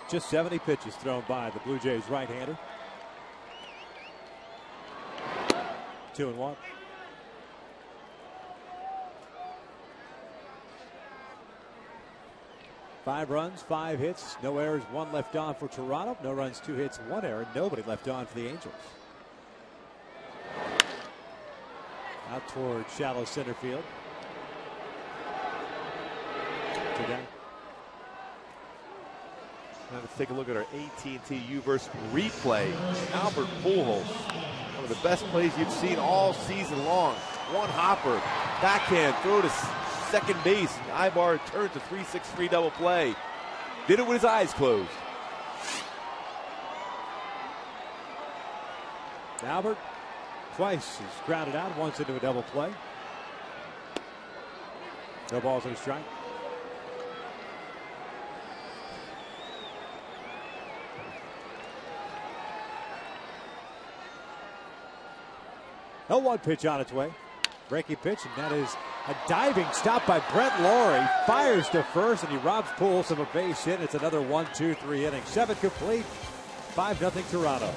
Just 70 pitches thrown by the Blue Jays right-hander. 2-1. Five runs, 5 hits, no errors, 1 left on for Toronto. No runs, 2 hits, 1 error. Nobody left on for the Angels. Out toward shallow center field. Today. Now let's take a look at our AT&T U-verse replay. Albert Pujols, one of the best plays you've seen all season long. One hopper, backhand, throw to second base. Ibar turns a 3-6-3 double play. Did it with his eyes closed. Albert twice is grounded out, once into a double play. No balls and a strike. No 1 pitch on its way. Breaking pitch, and that is a diving stop by Brett Laurie. Fires to first, and he robs Pujols of a base hit. It's another 1-2-3 inning. 7 complete. 5-0 Toronto.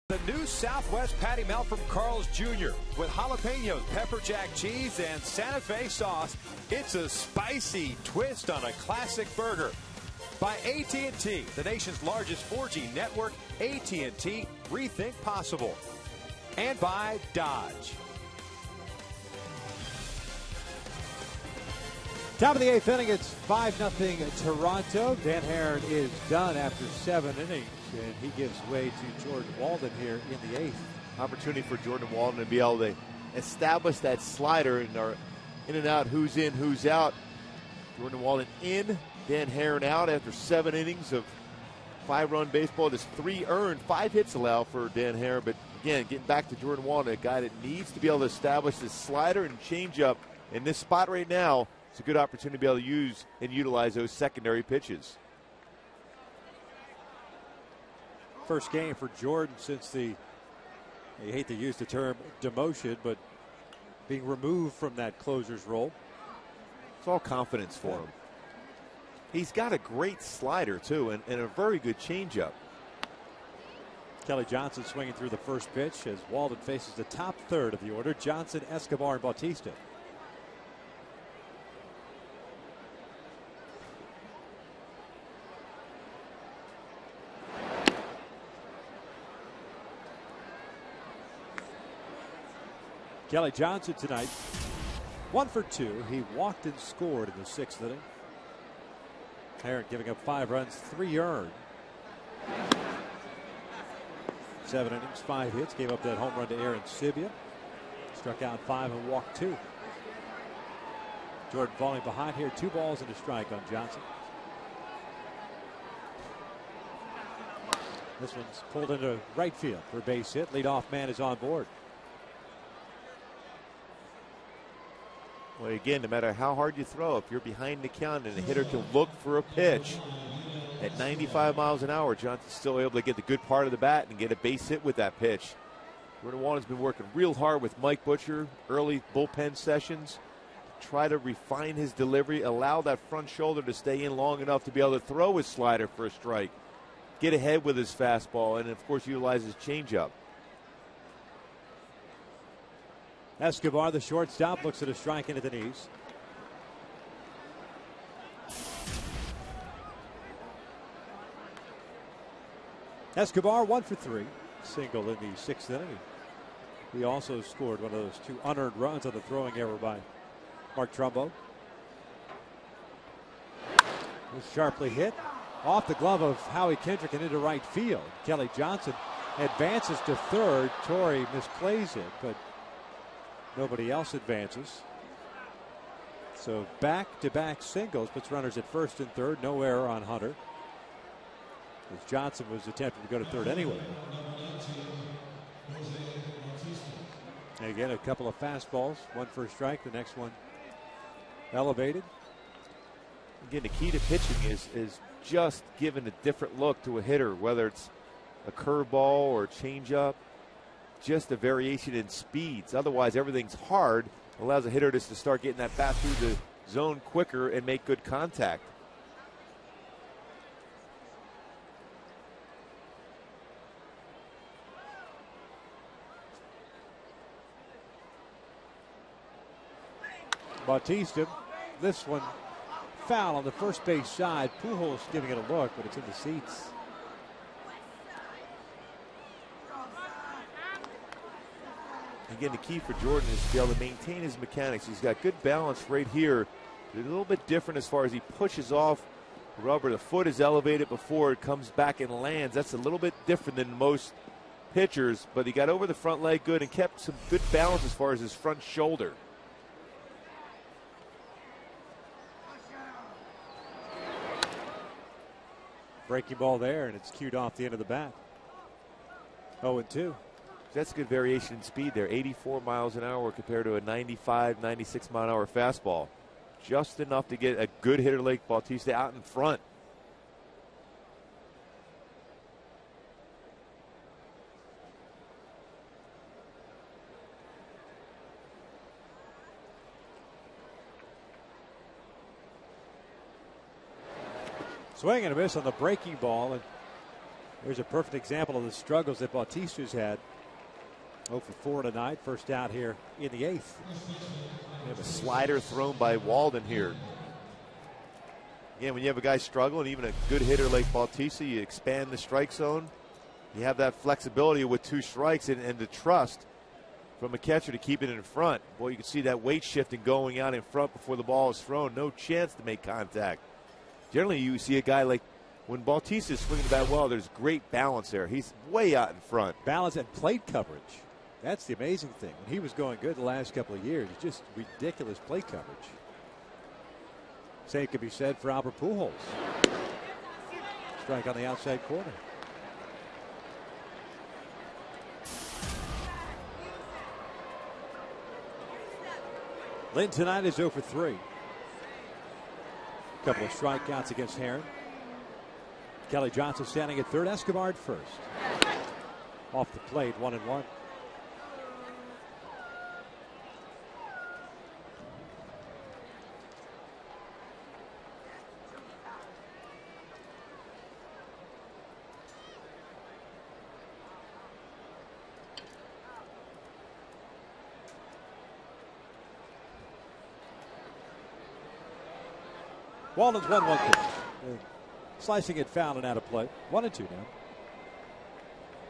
The new Southwest Patty Melt from Carl's Jr. with jalapenos, pepper jack cheese, and Santa Fe sauce. It's a spicy twist on a classic burger. By AT&T, the nation's largest 4G network. AT&T, rethink possible. And by Dodge. Top of the 8th inning, it's 5-0 Toronto. Dan Herron is done after 7 innings, and he gives way to Jordan Walden here in the 8th. Opportunity for Jordan Walden to be able to establish that slider and our in and out, who's in, who's out. Jordan Walden in, Dan Herron out after 7 innings of 5-run baseball. There's 3 earned, 5 hits allowed for Dan Herron. But again, getting back to Jordan Walden, a guy that needs to be able to establish his slider and changeup in this spot right now. It's a good opportunity to be able to use and utilize those secondary pitches. First game for Jordan since the, you hate to use the term demotion, but being removed from that closer's role. It's all confidence for him. He's got a great slider, too, and a very good changeup. Kelly Johnson swinging through the first pitch as Walden faces the top third of the order. Johnson, Escobar, and Bautista. Kelly Johnson tonight, 1 for 2. He walked and scored in the 6th inning. Herron giving up 5 runs, 3 earned. 7 innings, 5 hits. Gave up that home run to Aaron Sibia. Struck out 5 and walked 2. Jordan falling behind here. 2 balls and a strike on Johnson. This one's pulled into right field for a base hit. Leadoff man is on board. Well, again, no matter how hard you throw, if you're behind the count and the hitter can look for a pitch at 95 miles an hour, Johnson's still able to get the good part of the bat and get a base hit with that pitch. Jordan Walden's been working real hard with Mike Butcher, early bullpen sessions, to try to refine his delivery, allow that front shoulder to stay in long enough to be able to throw his slider for a strike, get ahead with his fastball, and, of course, utilize his changeup. Escobar, the shortstop, looks at a strike into the knees. Escobar 1 for 3. Single in the 6th inning. He also scored one of those 2 unearned runs on the throwing error by Mark Trumbo. Was sharply hit off the glove of Howie Kendrick and into right field. Kelly Johnson advances to third. Torrey misplays it, but nobody else advances. So back-to-back singles puts runners at first and third. No error on Hunter, as Johnson was attempting to go to third anyway. And again, a couple of fastballs. 1 for a strike. The next one elevated. Again, the key to pitching is just giving a different look to a hitter, whether it's a curveball or a changeup. Just a variation in speeds. Otherwise, everything's hard. Allows a hitter just to start getting that bat through the zone quicker and make good contact. Bautista, this one foul on the first base side. Pujols giving it a look, but it's in the seats. Again, the key for Jordan is to be able to maintain his mechanics. He's got good balance right here. A little bit different as far as he pushes off rubber. The foot is elevated before it comes back and lands. That's a little bit different than most pitchers, but he got over the front leg good and kept some good balance as far as his front shoulder. Breaking ball there, and it's cued off the end of the bat. 0-2. That's good variation in speed there. 84 miles an hour compared to a 95, 96 mile an hour fastball. Just enough to get a good hitter like Bautista out in front. Swing and a miss on the breaking ball, and there's a perfect example of the struggles that Bautista's had. 0 for 4 tonight. First out here in the 8th. We have a slider thrown by Walden here. Again, when you have a guy struggling, even a good hitter like Bautista, you expand the strike zone. You have that flexibility with 2 strikes and the trust from a catcher to keep it in front. Boy, you can see that weight shifting going out in front before the ball is thrown. No chance to make contact. Generally, you see a guy like when Bautista is swinging the bat well, there's great balance there. He's way out in front. Balance and plate coverage. That's the amazing thing. When he was going good the last couple of years, just ridiculous plate coverage. Same could be said for Albert Pujols. Strike on the outside corner. Lynn tonight is 0 for 3. A couple of strikeouts against Heron. Kelly Johnson standing at third. Escobar at first. Off the plate, 1-1. Walden's 1-1 pitch. Slicing it foul and out of play. 1-2 now.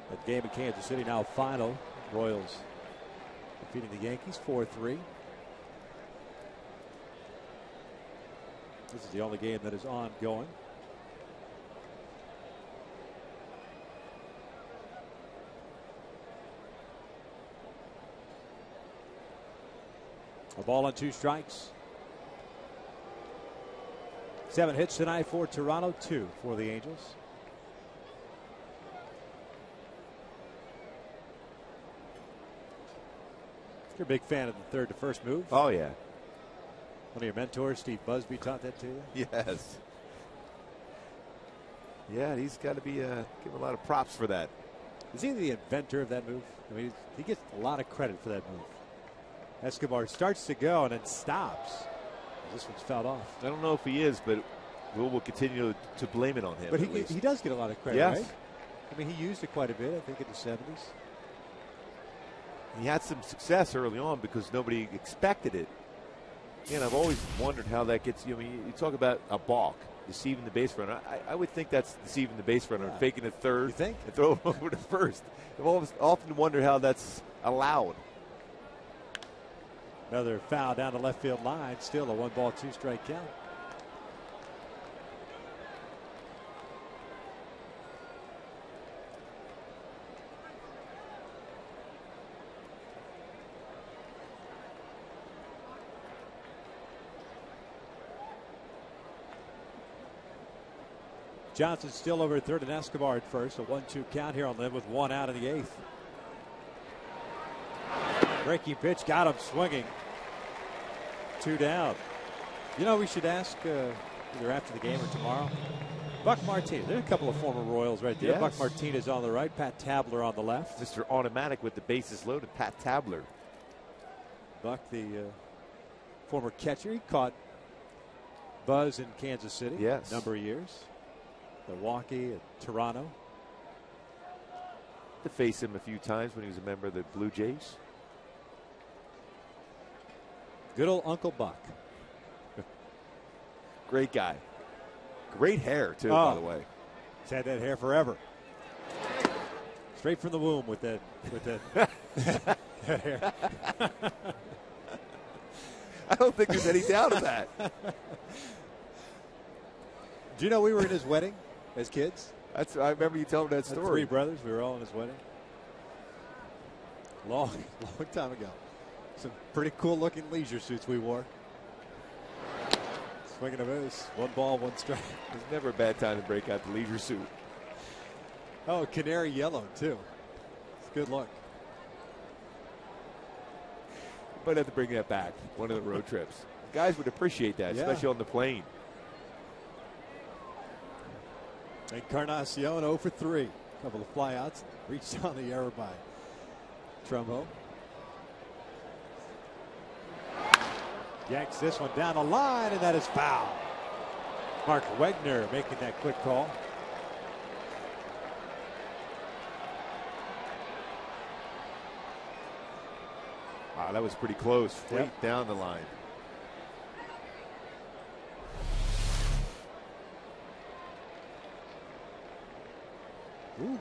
That game in Kansas City now final. Royals defeating the Yankees 4-3. This is the only game that is ongoing. A ball and 2 strikes. 7 hits tonight for Toronto, 2 for the Angels. You're a big fan of the third to first move. Oh, yeah. One of your mentors, Steve Busby, taught that to you? Yes. Yeah, he's got to be given a lot of props for that. Is he the inventor of that move? I mean, he gets a lot of credit for that move. Escobar starts to go and then stops. This one's fouled off. I don't know if he is, but we'll continue to blame it on him. But he does get a lot of credit, yes. Right? I mean, he used it quite a bit, I think, in the 70s. He had some success early on because nobody expected it. And I've always wondered how that gets. I mean, you talk about a balk, deceiving the base runner. I would think that's deceiving the base runner, faking a third, you think? and throw him over to first. I've often wondered how that's allowed. Another foul down the left field line. Still a 1-ball, 2-strike count. Johnson still over at third and Escobar at first. A 1-2 count here on them with 1 out in the 8th. Breaking pitch, got him swinging. 2 down. You know, we should ask either after the game or tomorrow. Buck Martinez. There are a couple of former Royals right there. Yes. Buck Martinez on the right, Pat Tabler on the left. Mr. Automatic with the bases loaded, Pat Tabler. Buck, the former catcher, he caught Buzz in Kansas City. Yes. A number of years. Milwaukee and Toronto. To face him a few times when he was a member of the Blue Jays. Good old Uncle Buck. Great guy. Great hair, too, by the way. He's had that hair forever. Straight from the womb with that that hair. I don't think there's any doubt of that. Do you know we were in his wedding as kids? I remember you telling that story. 3 brothers. We were all in his wedding. Long time ago. Some pretty cool looking leisure suits we wore. Swinging a miss. 1 ball, 1 strike. There's never a bad time to break out the leisure suit. Oh, canary yellow, too. It's a good look. Might have to bring that back one of the road trips. Guys would appreciate that, especially on the plane. Encarnacion 0 for 3. A couple of flyouts. Reached on the error by Trumbo. Yanks this one down the line, and that is foul. Mark Wegner making that quick call. Wow, that was pretty close. Way down the line. Ooh,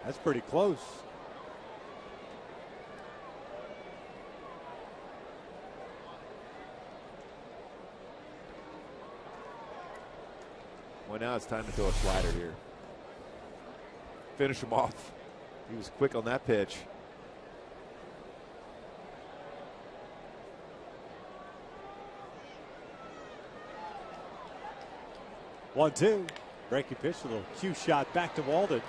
that's pretty close. Well, now it's time to throw a slider here. Finish him off. He was quick on that pitch. 1-2. Breaking pitch, a little cue shot back to Walden.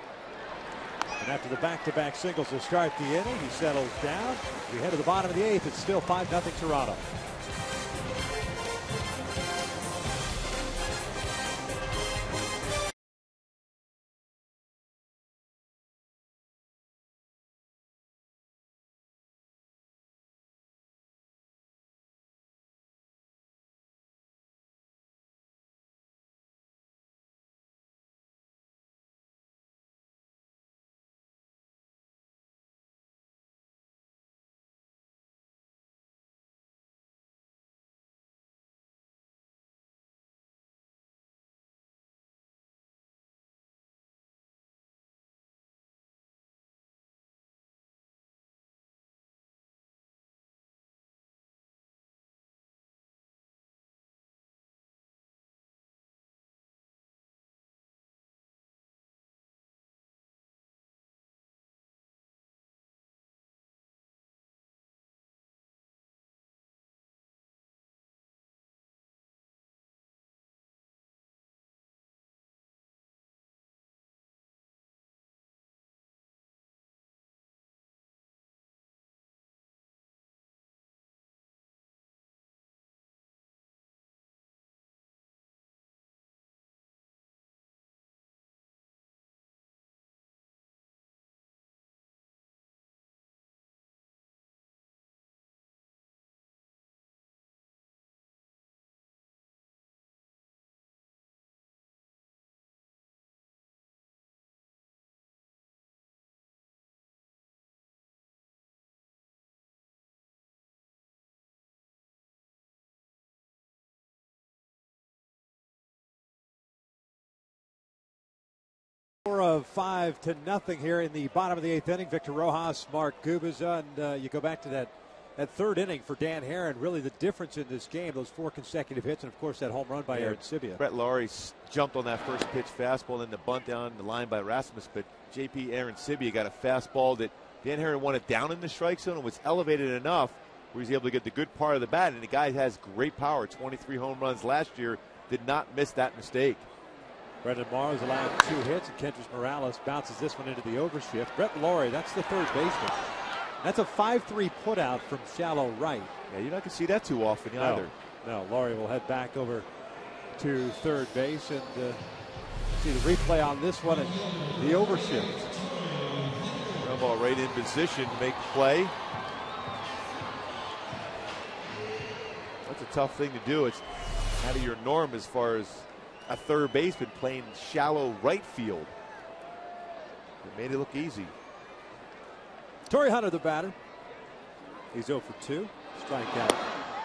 And after the back-to-back singles to start the inning, he settles down. We head to the bottom of the 8th. It's still 5-0 Toronto. Of 5-0 here in the bottom of the 8th inning. Victor Rojas, Mark Gubiza, and you go back to that third inning for Dan Herron. Really the difference in this game, those 4 consecutive hits, and of course that home run by Aaron Sibia. Brett Laurie jumped on that first pitch fastball, then the bunt down the line by Rasmus, but JP Aaron Sibia got a fastball that Dan Herron wanted down in the strike zone and was elevated enough where he's able to get the good part of the bat, and the guy has great power. 23 home runs last year, did not miss that mistake. Brendan Morrow allowed 2 hits, and Kendrys Morales bounces this one into the overshift. Brett Laurie, that's the third baseman. That's a 5-3 putout from shallow right. Yeah, you're not going to see that too often either. No, Laurie will head back over to third base and see the replay on this one and the overshift. Ground ball right in position, make the play. That's a tough thing to do. It's out of your norm as far as a third baseman playing shallow right field. It made it look easy. Torrey Hunter, the batter. He's 0 for 2. Strikeout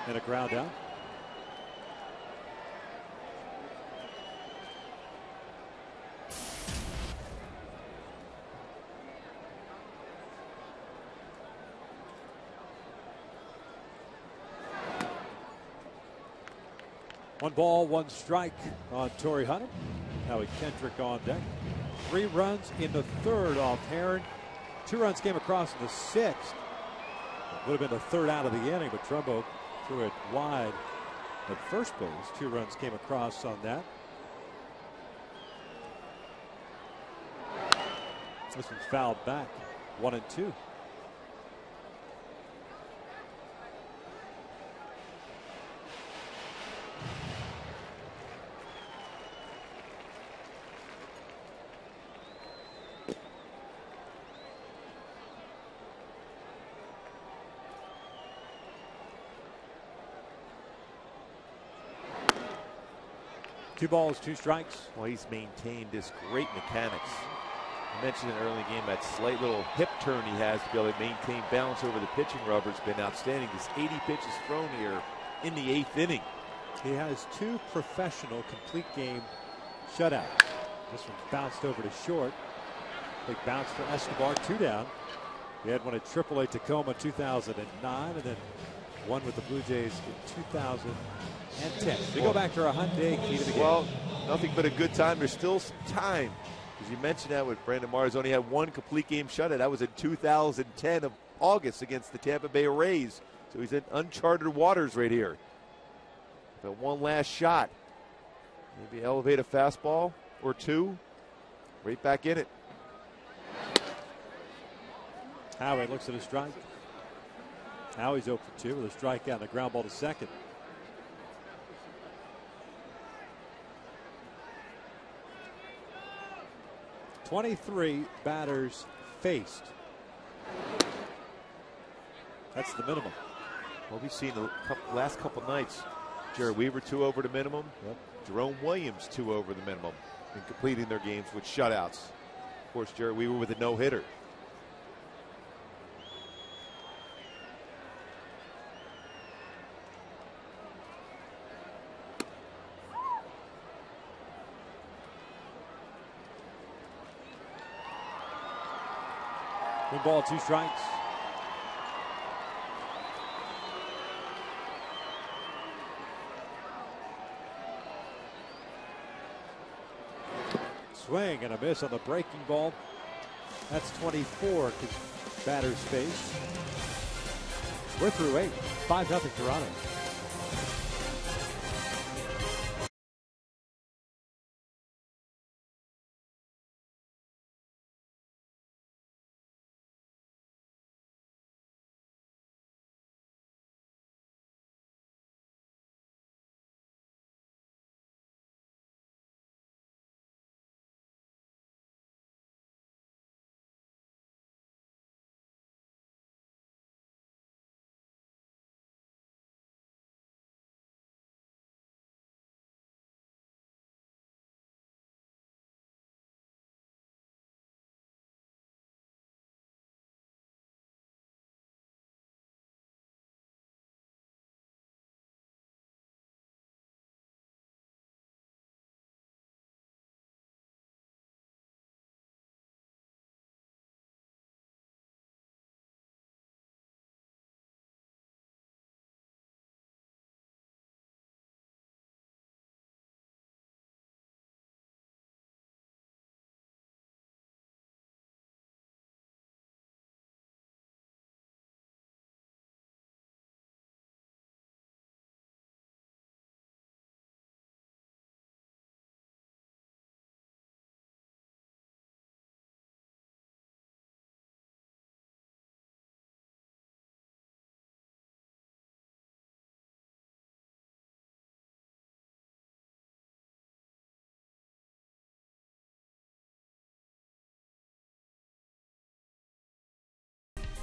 and a ground out. One ball, one strike on Torrey Hunter. Howie Kendrick on deck. 3 runs in the third off Herron. 2 runs came across in the 6th. Would have been the third out of the inning, but Trumbo threw it wide at first base. 2 runs came across on that. This one's fouled back. 1-2. Two balls, 2 strikes. Well, he's maintained this great mechanics. I mentioned in the early game that slight little hip turn he has to be able to maintain balance over the pitching rubber. It's been outstanding. This 80 pitches thrown here in the 8th inning. He has 2 professional complete game shutouts. This one's bounced over to short. Big bounce for Escobar, 2 down. He had one at AAA Tacoma 2009, and then won with the Blue Jays in 2010. We go back to our Hyundai key to the game. Well, nothing but a good time. There's still some time. As you mentioned that with Brandon Mars only had one complete game shutout. That was in 2010 of August against the Tampa Bay Rays. So he's in uncharted waters right here. But one last shot. Maybe elevate a fastball or two. Right back in it. Howie looks at a strike. Howie's 0 for 2 with a strikeout and a ground ball to second. "23 batters faced." That's the minimum. Well, we've seen the last couple nights. Jared Weaver 2 over the minimum. Yep. Jerome Williams 2 over the minimum in completing their games with shutouts. Of course, Jared Weaver with a no-hitter. One ball, 2 strikes. Swing and a miss on the breaking ball. That's 24 batters faced. We're through 8. 5-0 Toronto.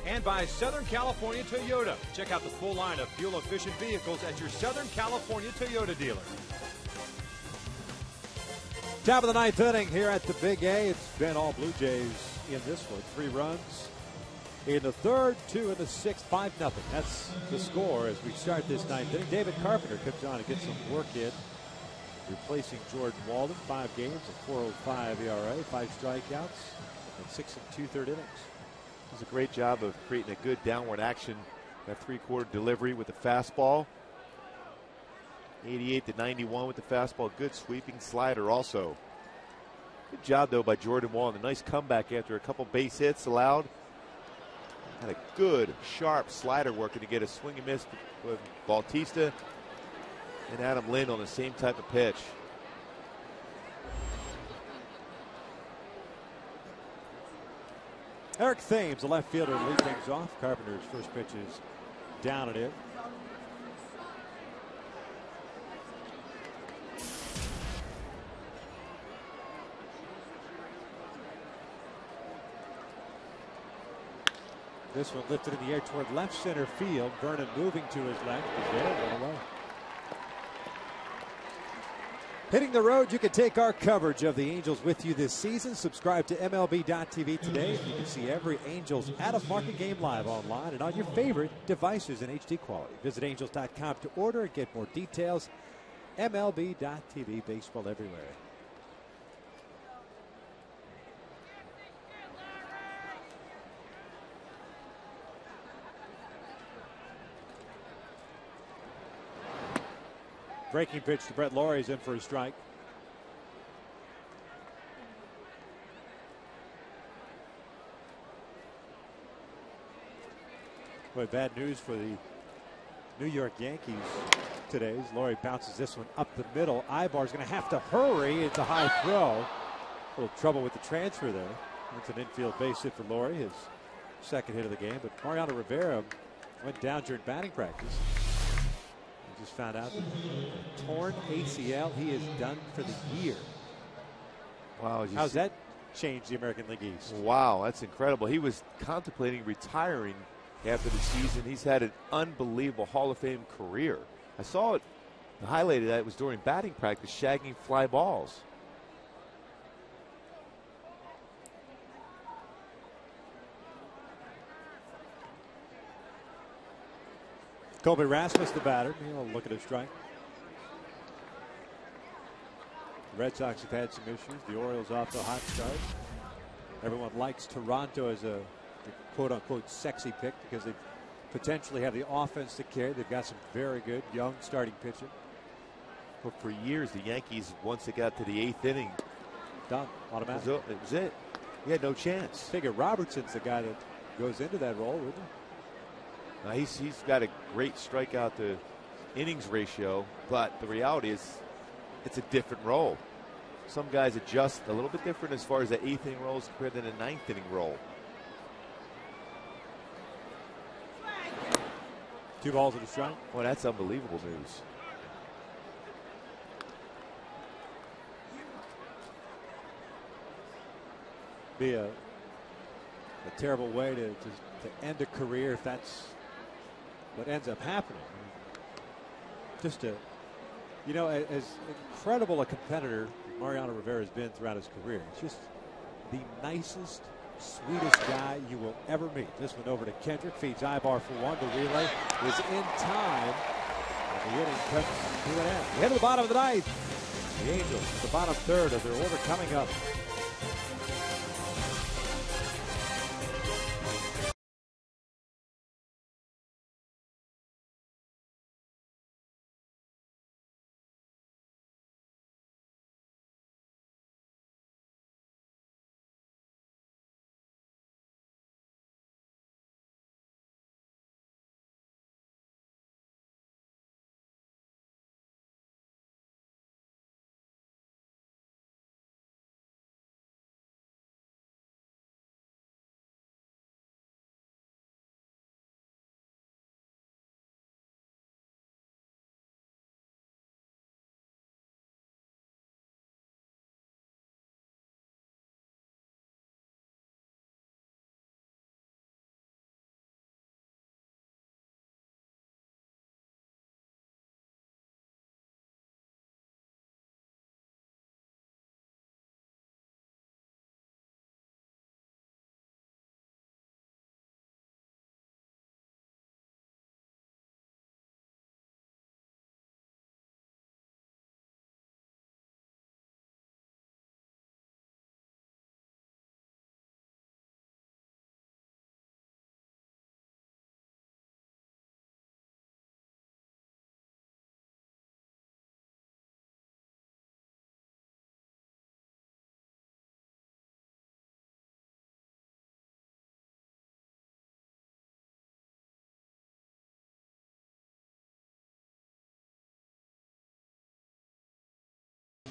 And by Southern California Toyota. Check out the full line of fuel-efficient vehicles at your Southern California Toyota dealer. Top of the 9th inning here at the Big A. It's been all Blue Jays in this one. 3 runs in the 3rd, 2 in the 6th, 5-0. That's the score as we start this 9th inning. David Carpenter comes on and gets some work in, replacing Jordan Walden. 5 games, a 4.05 ERA, 5 strikeouts, and 6 2/3 innings. Does a great job of creating a good downward action. That 3/4 delivery with the fastball. 88 to 91 with the fastball. Good sweeping slider also. Good job, though, by Jordan Walden. A nice comeback after a couple base hits allowed. Had a good, sharp slider working to get a swing and miss with Bautista and Adam Lind on the same type of pitch. Eric Thames, the left fielder, lead things off. Carpenter's first pitch is down and in. This one lifted in the air toward left center field. Vernon moving to his left. Is there, one away. Hitting the road, you can take our coverage of the Angels with you this season. Subscribe to MLB.tv today. You can see every Angels out-of-market game live online and on your favorite devices in HD quality. Visit Angels.com to order and get more details. MLB.tv, baseball everywhere. Breaking pitch to Brett Laurie is in for a strike. Boy, bad news for the New York Yankees today. As Laurie bounces this one up the middle. Ibar's going to have to hurry. It's a high throw. A little trouble with the transfer there. It's an infield base hit for Laurie, his second hit of the game. But Mariano Rivera went down during batting practice. We just found out that torn ACL. He is done for the year. Wow. How's that changed the American League East? Wow, that's incredible. He was contemplating retiring after the season. He's had an unbelievable Hall of Fame career. I saw it, the highlight of that was during batting practice, shagging fly balls. Colby Rasmus, the batter. He'll look at a strike. The Red Sox have had some issues. The Orioles off to a hot start. Everyone likes Toronto as a quote-unquote sexy pick because they potentially have the offense to carry. They've got some very good young starting pitching. But for years, the Yankees, once they got to the 8th inning, done automatic. It was it. He had no chance. Figure Robertson's the guy that goes into that role, wouldn't he? Now he's got a great strikeout to innings ratio, but the reality is it's a different role. Some guys adjust a little bit different as far as the 8th inning roles compared to the 9th inning role. 2 balls and a strike. Well, that's unbelievable news. Be a terrible way to end a career if that's what ends up happening. Just you know, as incredible a competitor Mariano Rivera has been throughout his career, it's just the nicest, sweetest guy you will ever meet. This one over to Kendrick, feeds Ibar for one. The relay is in time. And the inning comes to an end. We head to the bottom of the 9th. The Angels, the bottom third of their order coming up.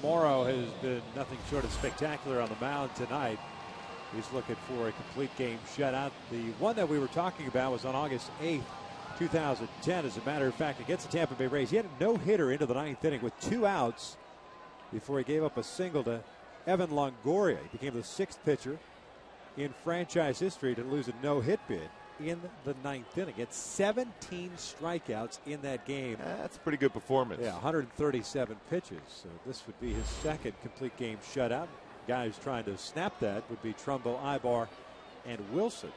Morrow has been nothing short of spectacular on the mound tonight. He's looking for a complete game shutout. The one that we were talking about was on August 8th, 2010. As a matter of fact, against the Tampa Bay Rays, he had a no-hitter into the 9th inning with 2 outs before he gave up a single to Evan Longoria. He became the 6th pitcher in franchise history to lose a no-hit bid in the 9th inning. It's 17 strikeouts in that game. That's a pretty good performance. Yeah, 137 pitches. So this would be his 2nd complete game shutout. Guys trying to snap that would be Trumbo, Ibar, and Wilson.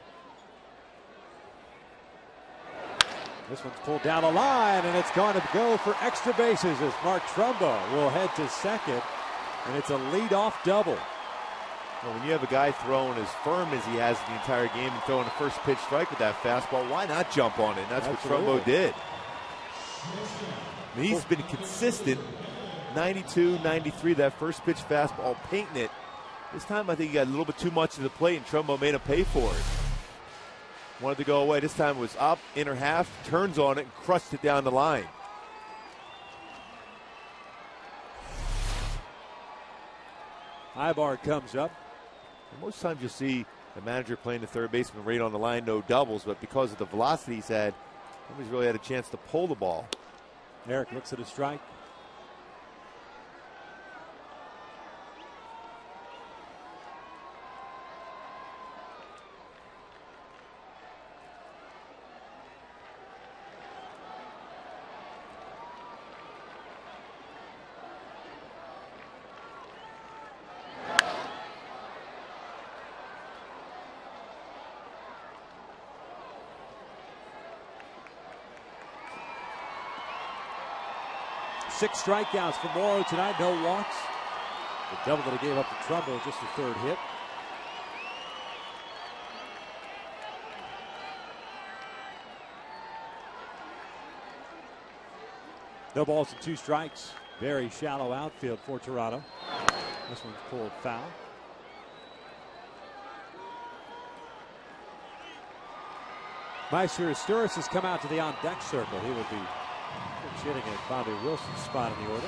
This one's pulled down the line, and it's going to go for extra bases as Mark Trumbo will head to 2nd, and it's a leadoff double. Well, when you have a guy throwing as firm as he has the entire game and throwing a first pitch strike with that fastball, why not jump on it? And that's Absolutely. what Trumbo did. I mean, he's been consistent. 92, 93, that first pitch fastball, painting it. This time I think he got a little bit too much to the plate, and Trumbo made him pay for it. Wanted to go away. This time it was up, inner half, turns on it, and crushed it down the line. Ibar comes up. And most times you'll see the manager playing the third baseman right on the line, no doubles, but because of the velocity he's had, nobody's really had a chance to pull the ball. Eric looks at a strike. Six strikeouts for Morrow tonight, no walks. The double that he gave up to Trumbo, just the third hit. No balls and 2 strikes. Very shallow outfield for Toronto. This one's pulled foul. Meister Asturis has come out to the on-deck circle. He would be hitting at Bobby Wilson's spot in the order.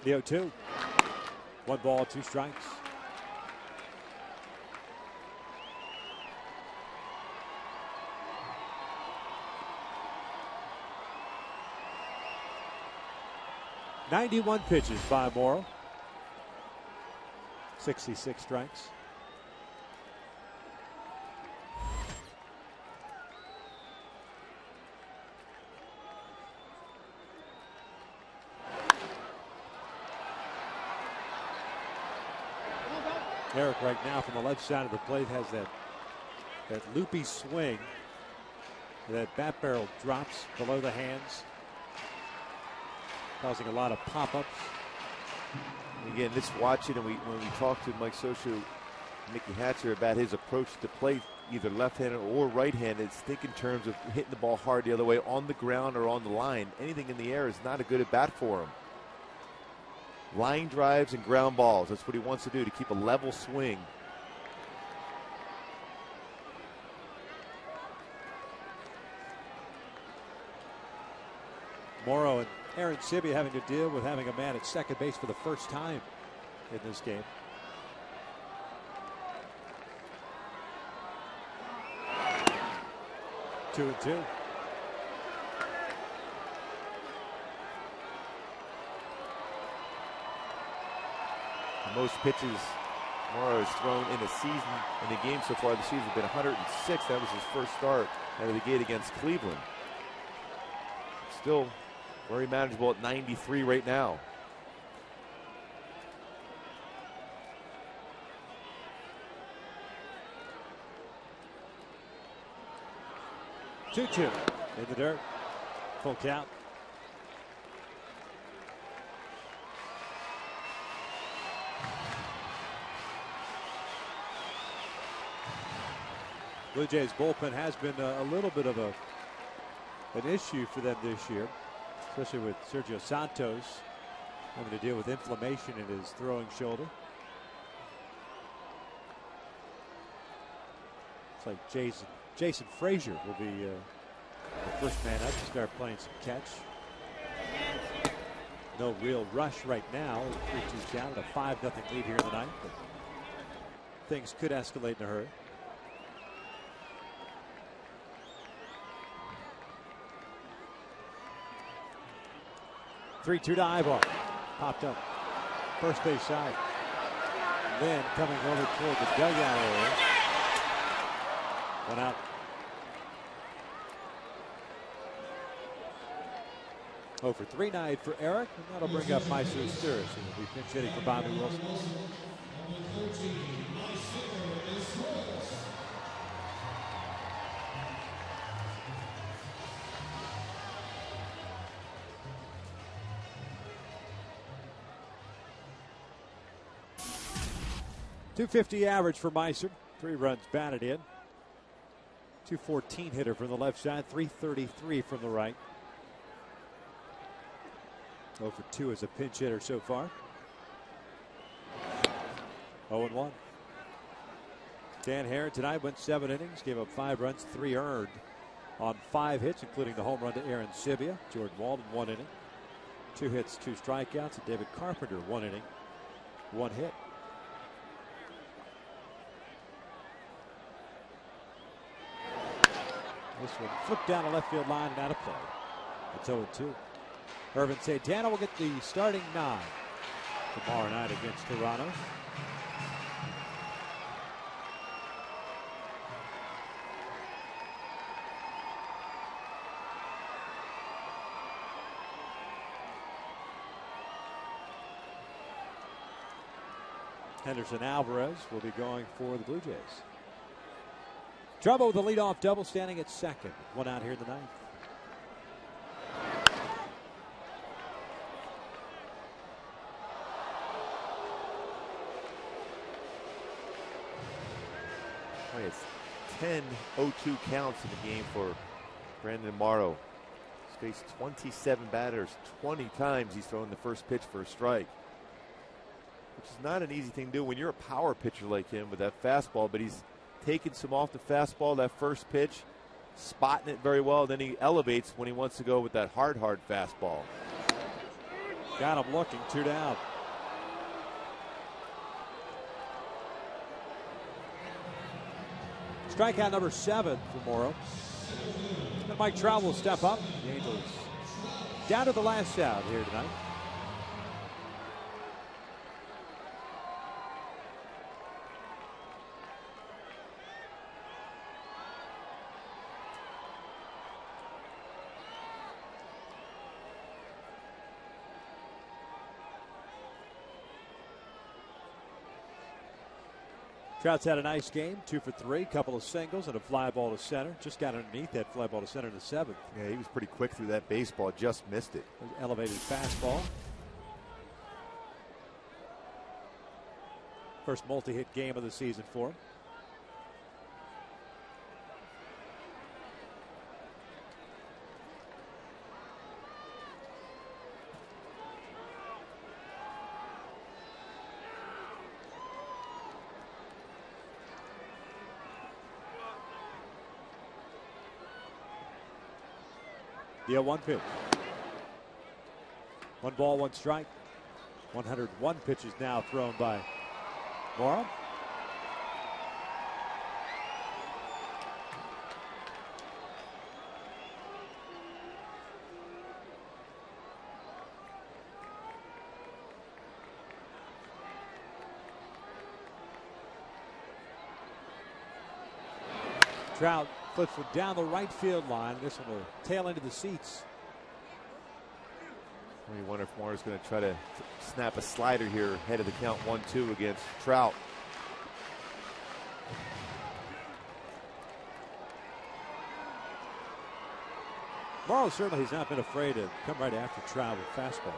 The 0-2. 1 ball, 2 strikes. "91 pitches by Morrow. 66 strikes. Eric right now from the left side of the plate has that loopy swing. That bat barrel drops below the hands, causing a lot of pop-ups. Again, this watching, and when we talked to Mike Scioscia, Mickey Hatcher about his approach to play, either left-handed or right-handed, think in terms of hitting the ball hard the other way on the ground or on the line. Anything in the air is not a good at bat for him. Line drives and ground balls, that's what he wants to do, to keep a level swing. Morrow and Aaron Sibby having to deal with having a man at second base for the first time in this game. Two and two. Most pitches Morrow has thrown in a season, in a game so far this season, has been 106. That was his first start out of the gate against Cleveland. Still very manageable at 93 right now. Two-two in the dirt. Full count. Blue Jays bullpen has been a little bit of an issue for them this year, especially with Sergio Santos having to deal with inflammation in his throwing shoulder. It's like Jason Frazier will be the first man up to start playing some catch. No real rush right now. 3-2 down, a 5-0 lead here in the ninth, but things could escalate in a hurry. 3-2 to Ibar. Popped up. First base side. Then coming over toward the dugout area. One out. 0 for 3 night for Eric, and that'll bring up Meister Asturis, who will be pinch hitting for Bobby Wilson. .250 average for Meiser. 3 runs batted in. .214 hitter from the left side. .333 from the right. 0 for 2 as a pinch hitter so far. 0-1. Dan Herron tonight went 7 innings, gave up 5 runs, 3 earned on 5 hits, including the home run to Aaron Sivia. Jordan Walden, 1 inning. 2 hits, 2 strikeouts. And David Carpenter, 1 inning, 1 hit. This one flipped down the left field line and out of play. It's 0-2. Irvin Santana will get the starting 9 tomorrow night against Toronto. Henderson Alvarez will be going for the Blue Jays. Trouble with the leadoff double, standing at second. 1 out here in the 9th. It's 10 0-2 counts in the game for Brandon Morrow. He's faced 27 batters. 20 times he's thrown the first pitch for a strike, which is not an easy thing to do when you're a power pitcher like him with that fastball. But he's taken some off the fastball, that first pitch, spotting it very well. Then he elevates when he wants to go with that hard fastball. Got him looking, 2 down. Strikeout number 7 for Morrow. And Mike Trout will step up. The Angels down to the last out here tonight. Trout's had a nice game, 2 for 3, couple of singles and a fly ball to center. Just got underneath that fly ball to center in the 7th. Yeah, he was pretty quick through that baseball, just missed it. Elevated fastball. First multi-hit game of the season for him. The 0-1 pitch. 1 ball, 1 strike. 101 pitches now thrown by Morrow. Trout flips it down the right field line. This one will tail into the seats. You wonder if Morrow's going to try to snap a slider here ahead of the count 1-2 against Trout. Morrow certainly has not been afraid to come right after Trout with fastballs.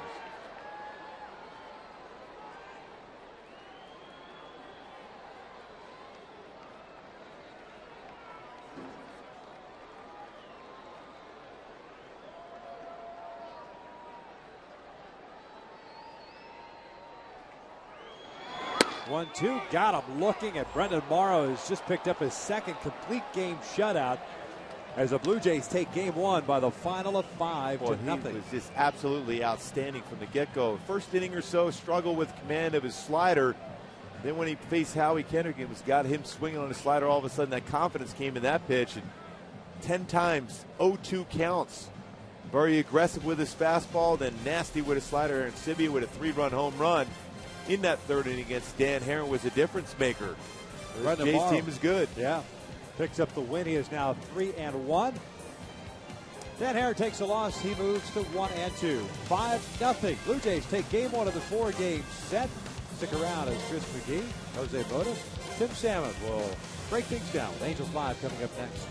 One, two, got him looking at Brendan Morrow. Has just picked up his 2nd complete game shutout as the Blue Jays take game 1 by the final of 5-0. He was just absolutely outstanding from the get-go. First inning or so, struggled with command of his slider. Then when he faced Howie Kendrick, it was got him swinging on his slider. All of a sudden, that confidence came in that pitch. And 10 times, 0-2 counts. Very aggressive with his fastball, then nasty with his slider. And Sibia with a 3-run home run in that 3rd inning against Dan Herron was a difference maker. The Jays team is good. Yeah. Picks up the win. He is now 3-1. Dan Herron takes a loss. He moves to 1-2. 5-0. Blue Jays take game 1 of the 4-game set. Stick around as Chris McGee, Jose Bodas, Tim Salmon will break things down with Angels Live coming up next.